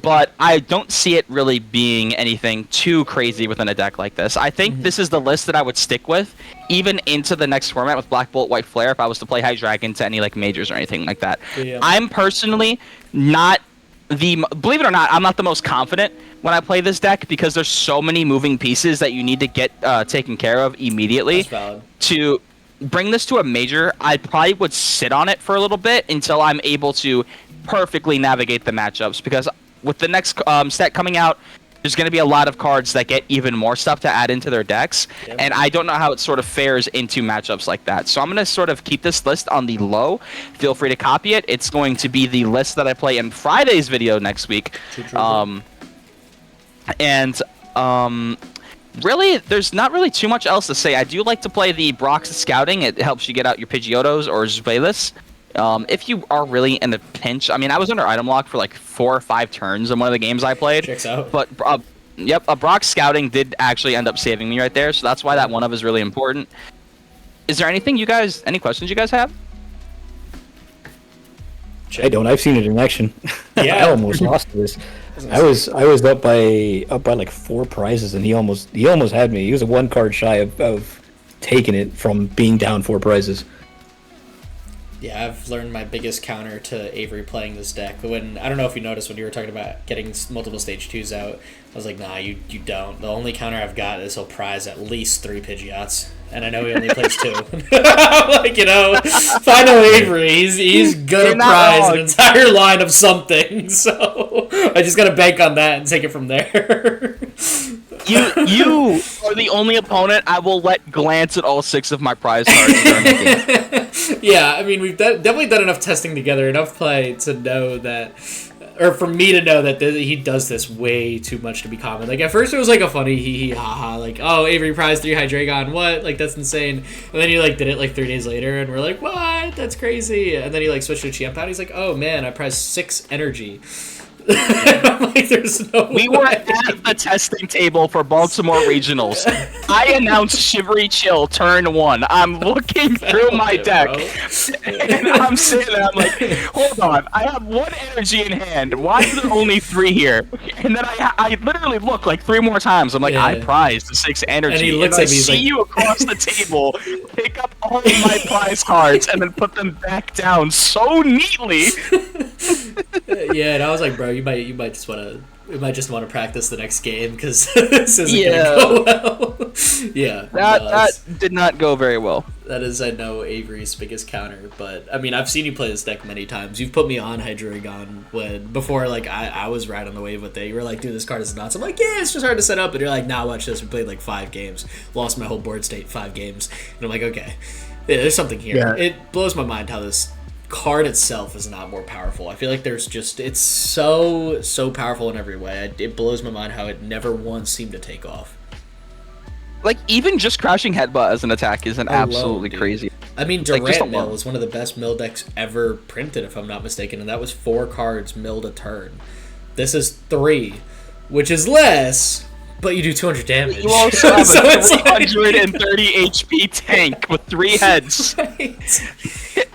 but I don't see it really being anything too crazy within a deck like this. I think this is the list that I would stick with, even into the next format with Black Bolt, White Flare, if I was to play High Dragon to any like majors or anything like that. Yeah. I'm personally not believe it or not, I'm not the most confident when I play this deck because there's so many moving pieces that you need to get taken care of immediately. That's valid. To bring this to a major, I probably would sit on it for a little bit until I'm able to perfectly navigate the matchups, because with the next set coming out, there's going to be a lot of cards that get even more stuff to add into their decks, and I don't know how it sort of fares into matchups like that. So I'm going to sort of keep this list on the low. Feel free to copy it. It's going to be the list that I play in Friday's video next week. Really, there's not really too much else to say. I do like to play the Brock's Scouting. It helps you get out your Pidgeotos or Zubelis. If you are really in a pinch, I mean, I was under item lock for like 4 or 5 turns in one of the games I played. Checks out. But yep, a Brock Scouting did actually end up saving me right there, so that's why that one of is really important. Is there any questions you guys have? I don't. I've seen it in action. Yeah. I almost lost to this. I was up by like 4 prizes, and he almost had me. He was a 1 card shy of taking it from being down 4 prizes. Yeah, I've learned my biggest counter to Avery playing this deck. When I don't know if you noticed when you were talking about getting multiple stage 2s out, I was like, nah, you don't. The only counter I've got is he'll prize at least 3 Pidgeots, and I know he only plays 2. Like, final Avery, he's gonna prize an entire line of something. So I just gotta bank on that and take it from there. You are the only opponent I will let glance at all 6 of my prize cards during the game. Yeah, I mean, we've definitely done enough testing together, enough play to know that, or for me to know that he does this way too much to be common. Like, at first it was like a funny hee ha ha, like, oh, Avery prize 3 Hydreigon, what? Like, that's insane. And then he like did it like 3 days later, and we're like, what? That's crazy. And then he like switched to Chiampao, he's like, oh man, I prized 6 energy. I'm like, there's no We way. were at the testing table for Baltimore Regionals. I announced Shivery Chill turn 1. I'm looking through my deck, and I'm sitting there, I'm like, hold on, I have 1 energy in hand. Why is there only 3 here? And then I literally look like 3 more times. I'm like, I prized 6 energy. And he looks at me, he's see like, you across the table, pick up all of my prize cards, and then put them back down so neatly. Yeah, and I was like, bro, you might just want to practice the next game because this isn't gonna go well. Yeah, that did not go very well. That is, I know, Avery's biggest counter, but I mean, I've seen you play this deck many times. You've put me on Hydreigon before, like I was right on the wave with it. You were like, dude, this card is nuts. I'm like, yeah, it's just hard to set up, and you're like, nah, watch this. We played like 5 games, lost my whole board state 5 games, and I'm like, okay, yeah, there's something here. Yeah. It blows my mind how this card itself is not more powerful. I feel like it's so powerful in every way. It blows my mind how it never once seemed to take off. Like, even just crashing Headbutt as an attack isn't absolutely crazy. I mean, Durant Mill is one of the best mill decks ever printed, if I'm not mistaken, and that was 4 cards milled a turn. This is 3, which is less, but you do 200 damage. You also have a 330 HP tank with 3 heads. Right.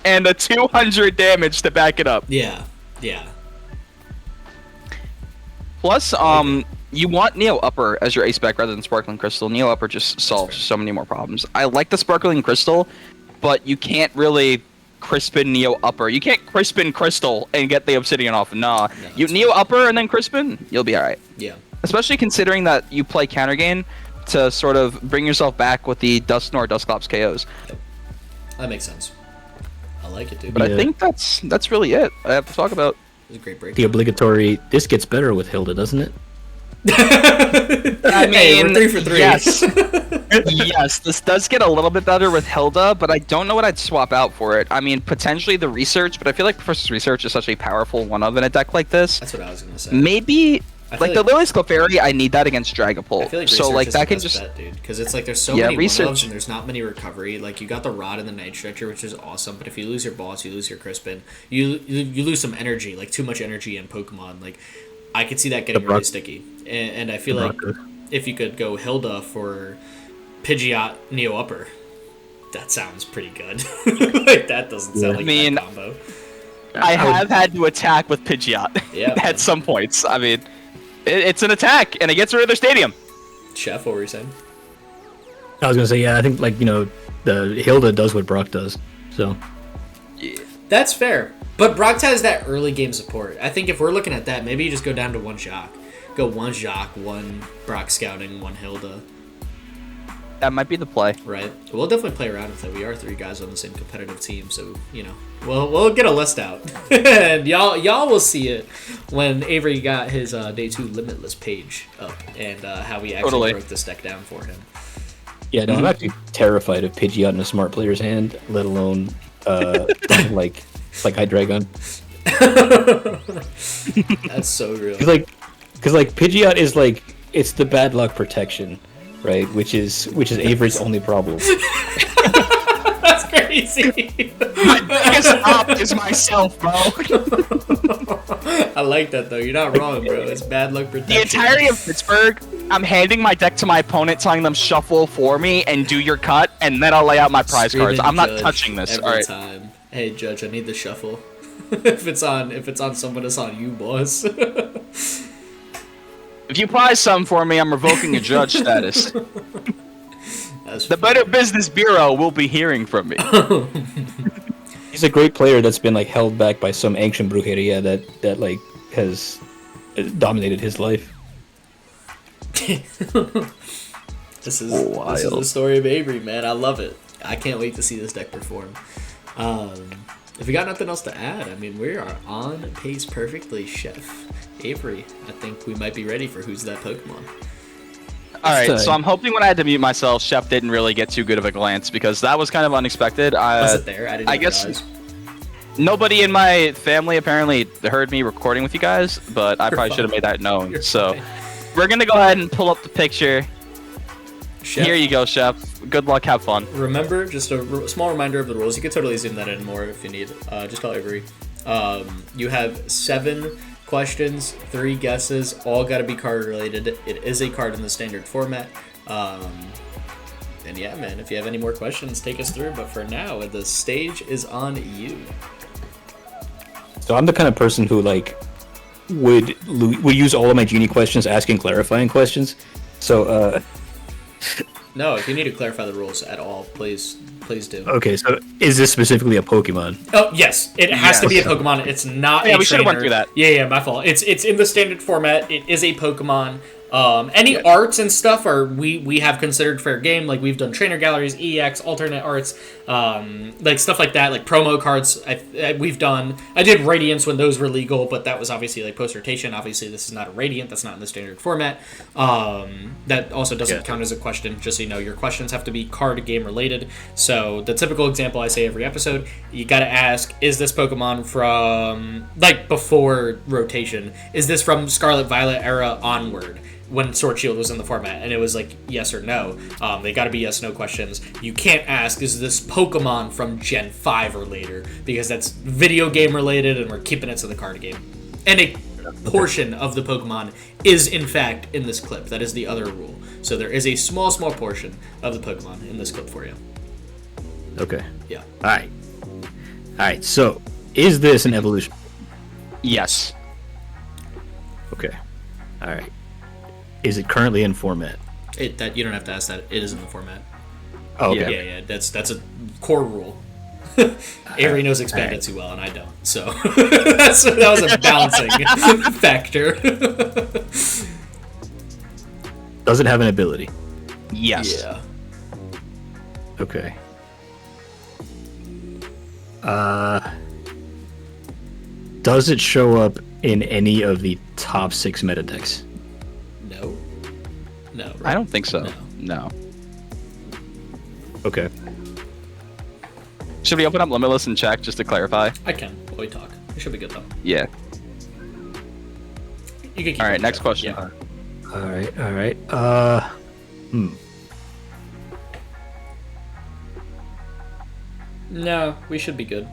And a 200 damage to back it up. Yeah. Plus, you want Neo Upper as your ace spec rather than Sparkling Crystal. Neo Upper just solves so many more problems. I like the Sparkling Crystal, but you can't really Crispin Neo Upper. You can't Crispin Crystal and get the Obsidian off. Nah. You Neo Upper and then Crispin, you'll be alright. Yeah. Especially considering that you play counter gain to sort of bring yourself back with the Dusknoir Dusclops KOs. That makes sense. I like it, dude. But I think that's really it I have to talk about. It was a great break. The obligatory, this gets better with Hilda, doesn't it? I mean, hey, we're 3 for 3. Yes. Yes, this does get a little bit better with Hilda, but I don't know what I'd swap out for it. I mean, potentially the Research, but I feel like Professor's Research is such a powerful one-of in a deck like this. That's what I was going to say. Maybe, like the Lily's Clefairy, I need that against Dragapult. I feel like so like that can just bet, dude, because it's like there's so many Research, one-ofs and there's not many recovery. Like you got the Rod and the Night Stretcher, which is awesome, but if you lose your boss, you lose your Crispin, you lose some energy, like too much energy in Pokemon. Like I could see that getting really sticky, and I feel like if you could go Hilda for Pidgeot Neo Upper, that sounds pretty good. Like that doesn't sound like a combo. I have had to attack with Pidgeot at some points. I mean, it's an attack, and it gets rid of their stadium. Chef, what were you saying? I was gonna say, yeah, I think like the Hilda does what Brock does, so. Yeah. That's fair, but Brock has that early game support. I think if we're looking at that, maybe you just go down to one Jacques. Go one Jacques, one Brock Scouting, one Hilda. That might be the play. Right. We'll definitely play around with it. We are 3 guys on the same competitive team, so, we'll get a list out. And y'all will see it when Avery got his Day 2 Limitless page up and how we actually broke this deck down for him. Yeah, no, I'm actually terrified of Pidgeot in a smart player's hand, let alone, like Hydreigon. That's so real. Because Pidgeot is it's the bad luck protection, right? Which is Avery's only problem. That's crazy. My biggest op is myself, bro. I like that though. You're not wrong, bro. It's bad luck protection. The entirety of Pittsburgh, I'm handing my deck to my opponent, telling them shuffle for me and do your cut, and then I'll lay out my prize cards. I'm not touching this. All right. Time. Hey, Judge, I need the shuffle. if it's on someone, it's on you, boss. If you prize some for me, I'm revoking your judge status. The Better Business Bureau will be hearing from me. He's a great player that's been held back by some ancient brujeria that has dominated his life. This is the story of Avery, man. I love it. I can't wait to see this deck perform. If we got nothing else to add, I mean, we are on pace perfectly, Chef. Avery, I think we might be ready for Who's That Pokemon. Alright, so I'm hoping when I had to mute myself, Chef didn't really get too good of a glance, because that was kind of unexpected. Was it there? I guess realize. Nobody in my family apparently heard me recording with you guys, but I probably should have made that known. We're going to go ahead and pull up the picture. Chef. Here you go, Chef. Good luck, have fun. Remember, just a small reminder of the rules. You can totally zoom that in more if you need. Just tell Avery. You have 7 questions, 3 guesses, all got to be card related. It is a card in the standard format. And yeah, man, if you have any more questions, take us through. But for now, the stage is on you. So I'm the kind of person who would use all of my genie questions asking clarifying questions. So no, if you need to clarify the rules at all, please do. Okay, so is this specifically a Pokemon? Oh, yes. It has to be a Pokemon. It's not a we should have went through that. Yeah, my fault. It's in the standard format. It is a Pokemon. Any arts and stuff we have considered fair game. We've done trainer galleries, EX, alternate arts, stuff like that, promo cards. We've done. I did Radiance when those were legal, but that was obviously post rotation. Obviously, this is not a Radiant. That's not in the standard format. That also doesn't count as a question. Just so you know, your questions have to be card game related. So the typical example I say every episode, you got to ask: is this Pokemon from before rotation? Is this from Scarlet Violet era onward? When Sword Shield was in the format, and it was yes or no. They gotta be yes/no questions. You can't ask, is this Pokemon from Gen 5 or later? Because that's video game related, and we're keeping it to the card game. And a portion of the Pokemon is, in fact, in this clip. That is the other rule. So there is a small portion of the Pokemon in this clip for you. Okay. Yeah. Alright, so, is this an evolution? Yes. Okay. Alright. Is it currently in format? That you don't have to ask that. It is in the format. Oh, okay. Yeah. That's a core rule. Avery knows expanded too well, and I don't. So that was a balancing factor. Does it have an ability? Yes. Yeah. Okay. Does it show up in any of the top 6 meta decks? No. Right? I don't think so. No. Okay. Should we open up Limitless and check just to clarify? I can while we talk. It should be good though. Yeah. You can keep All right, next question. Yeah. All right. No, we should be good.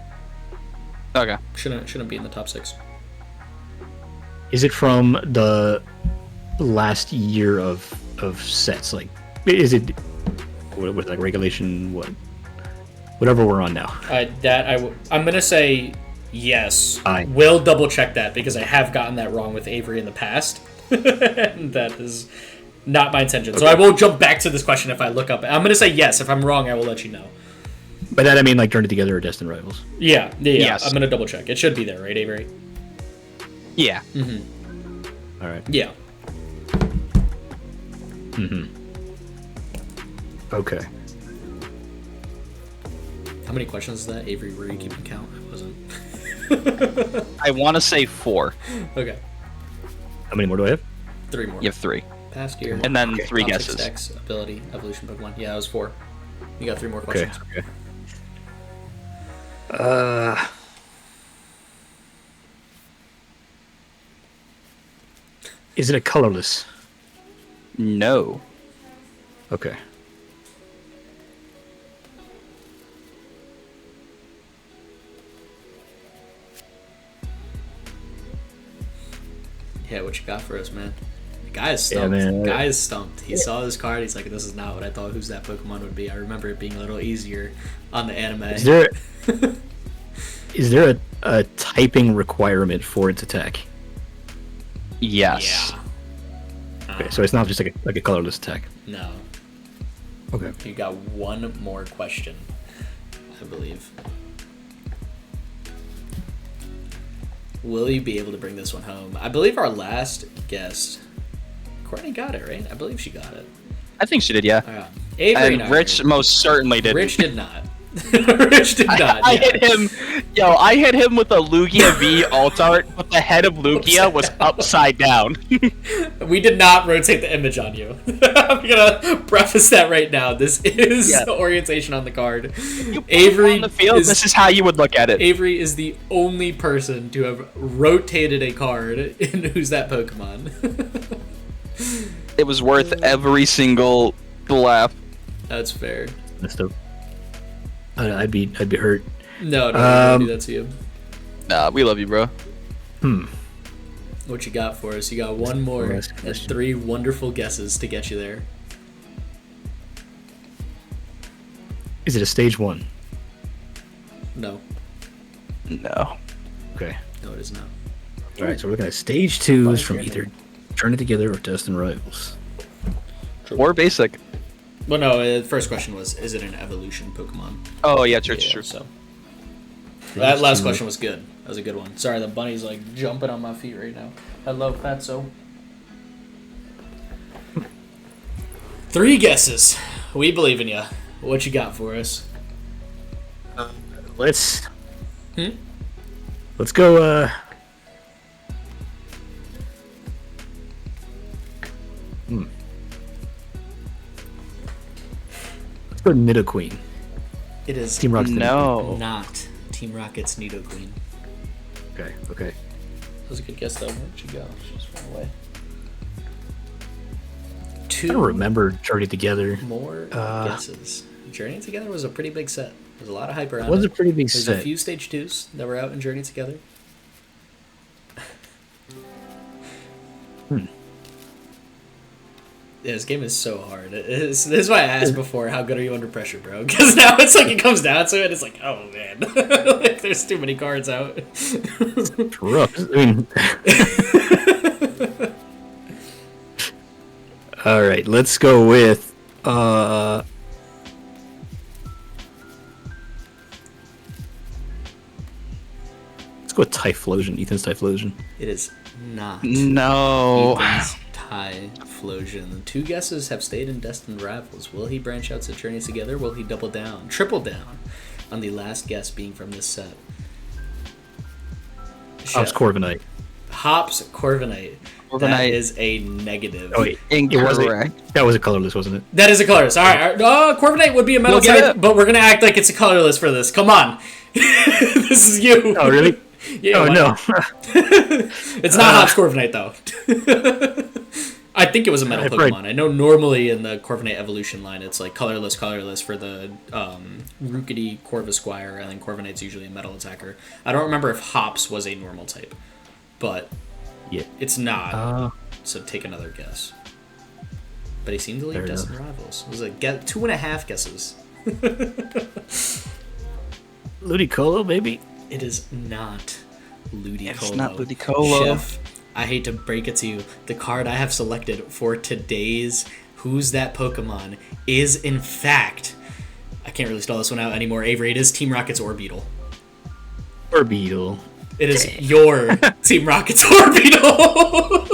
Okay. Shouldn't be in the top 6. Is it from the last year of sets? Is it what regulation whatever we're on now? I'm gonna say Yes. Aye. Will double check that because I have gotten that wrong with Avery in the past. And that is not my intention. So I will jump back to this question if I look up. I'm going to say yes. If I'm wrong, I will let you know. By that I mean like Journey Together or Destined Rivals. Yeah. Yes. I'm going to double check. It should be there, right, Avery? Yeah. All right. Yeah. Okay. How many questions is that, Avery? Were you keeping count? I wasn't. I want to say 4. Okay. How many more do I have? 3 more. You have 3. Past year. And then Okay. 3 top 6 guesses. decks, ability, evolution, Pokemon. Yeah, that was 4. You got 3 more Okay. questions. Okay. Is it a colorless? No. Okay. Yeah, what you got for us, man? The guy is Yeah, stumped. man. The guy is stumped. He saw this card. He's like, this is not what I thought Who's That Pokemon would be. I remember it being a little easier on the anime. Is there a typing requirement for its attack? Yes. Yeah. Okay, so it's not just like a colorless attack. No. Okay. You got 1 more question, I believe. Will you be able to bring this one home? I believe our last guest, Courtney got it, right? I believe she got it. I think she did, yeah. Avery And Rich most certainly did. Rich did not. Rich did not. I yeah. hit him. I hit him with a Lugia V alt art, but the head of Lugia was upside down. We did not rotate the image on you. I'm gonna preface that right now. This is the orientation on the card. Avery on the field, this is how you would look at it. Avery is the only person to have rotated a card in Who's That Pokemon. It was worth every single laugh. That's fair. That's dope. I'd be hurt. No, don't do that to you. Nah, we love you, bro. What you got for us? You got 1 more Last and question. 3 wonderful guesses to get you there. Is it a stage 1? No. No. Okay. No, it is not. All right, so we're looking at stage 2s from either Journey Together or Destined Rivals. Or basic. Well, no, the first question was, is it an evolution Pokemon? Oh, yeah, true. So that last question was good. That was a good one. Sorry, the bunny's like jumping on my feet right now. Hello, Fatso. 3 guesses. We believe in you. What you got for us? Let's go. Let's go Nidoqueen. It is Team Rocket's No. not Team Rocket's Nidoqueen. Okay. Okay. That was a good guess, though. Where'd she go? She just went away. I 2 don't remember Journey Together. more guesses. Journey Together was a pretty big set. There's a lot of hype around It was it. a pretty big There's set. a few stage 2s that were out in Journey Together. Yeah, this game is so hard. This is why I asked before, how good are you under pressure, bro? Because now it's like it comes down to it, it's like, oh man, like there's too many cards out. It's rough. I mean, all right, let's go with let's go with Typhlosion. Ethan's Typhlosion. It is not. No. Ethan's Typhlosion. 2 guesses have stayed in Destined Rivals. Will he branch out to Journey Together? Will he double down, triple down on the last guess being from this set? Hops Corviknight. Hops Corviknight. That Corviknight. is a negative. Oh wait, Incorrect. that was a colorless, wasn't it? That is a colorless. All right. Corviknight would be a metal You'll get type, it. but we're gonna act like it's a colorless for this. Come on, this is you. Oh really? Yeah, Oh why no. not? It's not Hops Corviknight though. I think it was a metal I've heard- Pokemon. I know normally in the Corviknight evolution line, it's like colorless for the Rookity Corvisquire, and then Corviknight's usually a metal attacker. I don't remember if Hops was a normal type, but Yeah. it's not. Uh, So take another guess. But he seemed to leave Fair Destined Rivals. It was 2.5 guesses. Ludicolo, maybe. It is not Ludicolo. It's not Ludicolo. Chef, I hate to break it to you. The card I have selected for today's Who's That Pokemon is, in fact, I can't really spell this one out anymore, Avery. It is Team Rocket's Orbeetle. Orbeetle. It is your Team Rocket's Orbeetle.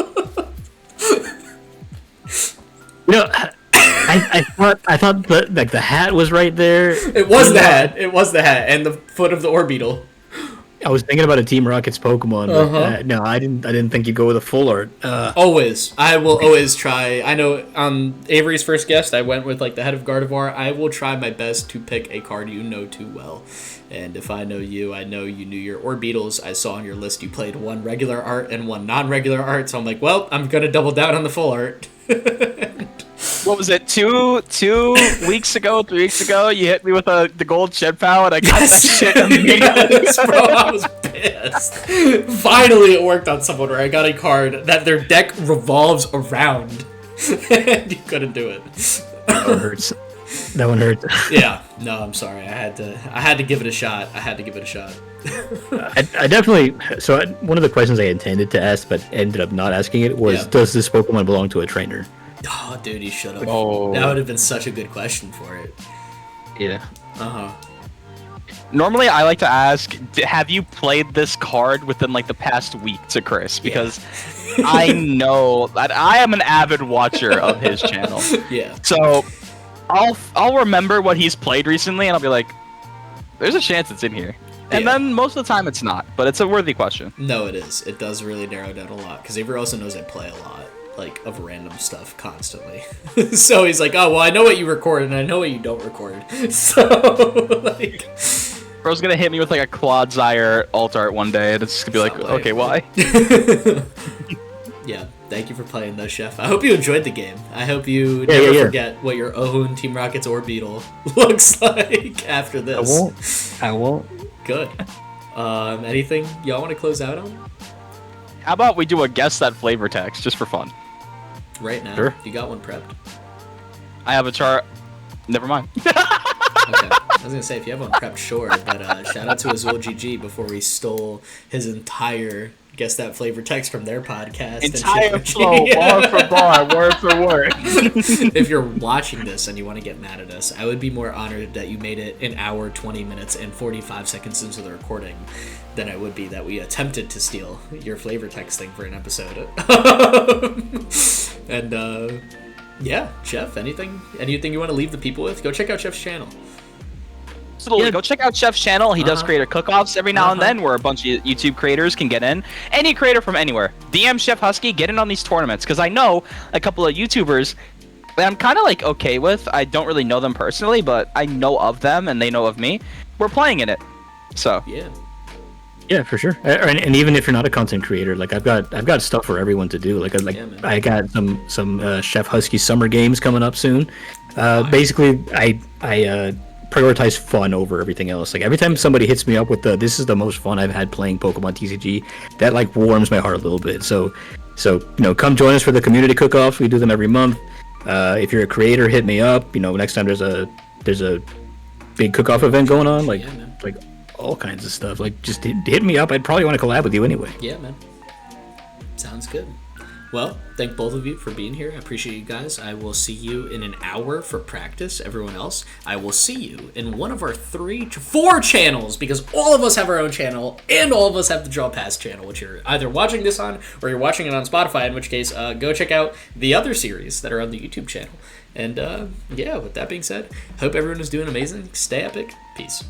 You know, I thought the hat was right there. It was the hat. It was the hat and the foot of the Orbeetle. I was thinking about a Team Rocket's Pokemon, but no, I didn't think you'd go with a full art. Always, I will always try. I know on Avery's first guest, I went with like the head of Gardevoir. I will try my best to pick a card you know too well. And if I know you, I know you knew your Orbeetles. I saw on your list you played one regular art and one non-regular art, so I'm like, well, I'm gonna double down on the full art. What was it? 2 weeks ago, 3 weeks ago, you hit me with the gold Chien-Pao, and I got that shit. Yes, bro, I was pissed. Finally, it worked on someone where I got a card that their deck revolves around, and you couldn't do it. That one hurts. That one hurts. Yeah, no, I'm sorry. I had to give it a shot. I definitely. So one of the questions I intended to ask, but ended up not asking it, was, does this Pokemon belong to a trainer? Oh, dude, you should have. Oh. That would have been such a good question for it. Yeah. Normally, I like to ask, have you played this card within like the past week to Chris? Because I know that I am an avid watcher of his channel. Yeah. So I'll remember what he's played recently, and I'll be like, there's a chance it's in here. And then most of the time it's not, but it's a worthy question. No, it is. It does really narrow down a lot, because Avery also knows I play a lot, like, of random stuff constantly. So he's like, oh, well, I know what you record, and I know what you don't record. So, like... Bro's gonna hit me with, like, a Quagsire alt art one day, and it's just gonna be like, okay, why? Yeah, thank you for playing though, Chef. I hope you enjoyed the game. I hope you never forget what your own Team Rocket's Orbeetle looks like after this. I won't. Good. Anything y'all want to close out on? How about we do a guess that flavor text, just for fun? Right now? Sure. You got one prepped? I have a chart. Never mind. Okay. I was going to say, if you have one prepped, sure. But shout out to Azul GG before we stole his entire Guess That Flavor text from their podcast. Entire flow, bar for bar, word for word. If you're watching this and you want to get mad at us, I would be more honored that you made it an hour, 20 minutes, and 45 seconds into the recording than I would be that we attempted to steal your flavor text thing for an episode. And, yeah, Chef, anything you want to leave the people with? Go check out Chef's channel. Absolutely. Go check out Chef's channel. He does creator cook-offs every now and then where a bunch of YouTube creators can get in. Any creator from anywhere. DM Chef Husky, get in on these tournaments. Because I know a couple of YouTubers that I'm kind of like okay with. I don't really know them personally, but I know of them and they know of me. We're playing in it. So. Yeah, for sure. And even if you're not a content creator, like I've got stuff for everyone to do. I got some Chef Husky summer games coming up soon. Basically, I prioritize fun over everything else. Like every time somebody hits me up with this is the most fun I've had playing Pokemon TCG, that like warms my heart a little bit. So come join us for the community cook-offs. We do them every month. If you're a creator, hit me up. Next time there's a big cook-off event going on, like all kinds of stuff. Like just hit me up. I'd probably want to collab with you anyway. Yeah, man. Sounds good. Well, thank both of you for being here. I appreciate you guys. I will see you in an hour for practice. Everyone else, I will see you in one of our 3 to 4 channels, because all of us have our own channel and all of us have the Draw Pass channel, which you're either watching this on or you're watching it on Spotify, in which case go check out the other series that are on the YouTube channel. And yeah, with that being said, hope everyone is doing amazing. Stay epic. Peace.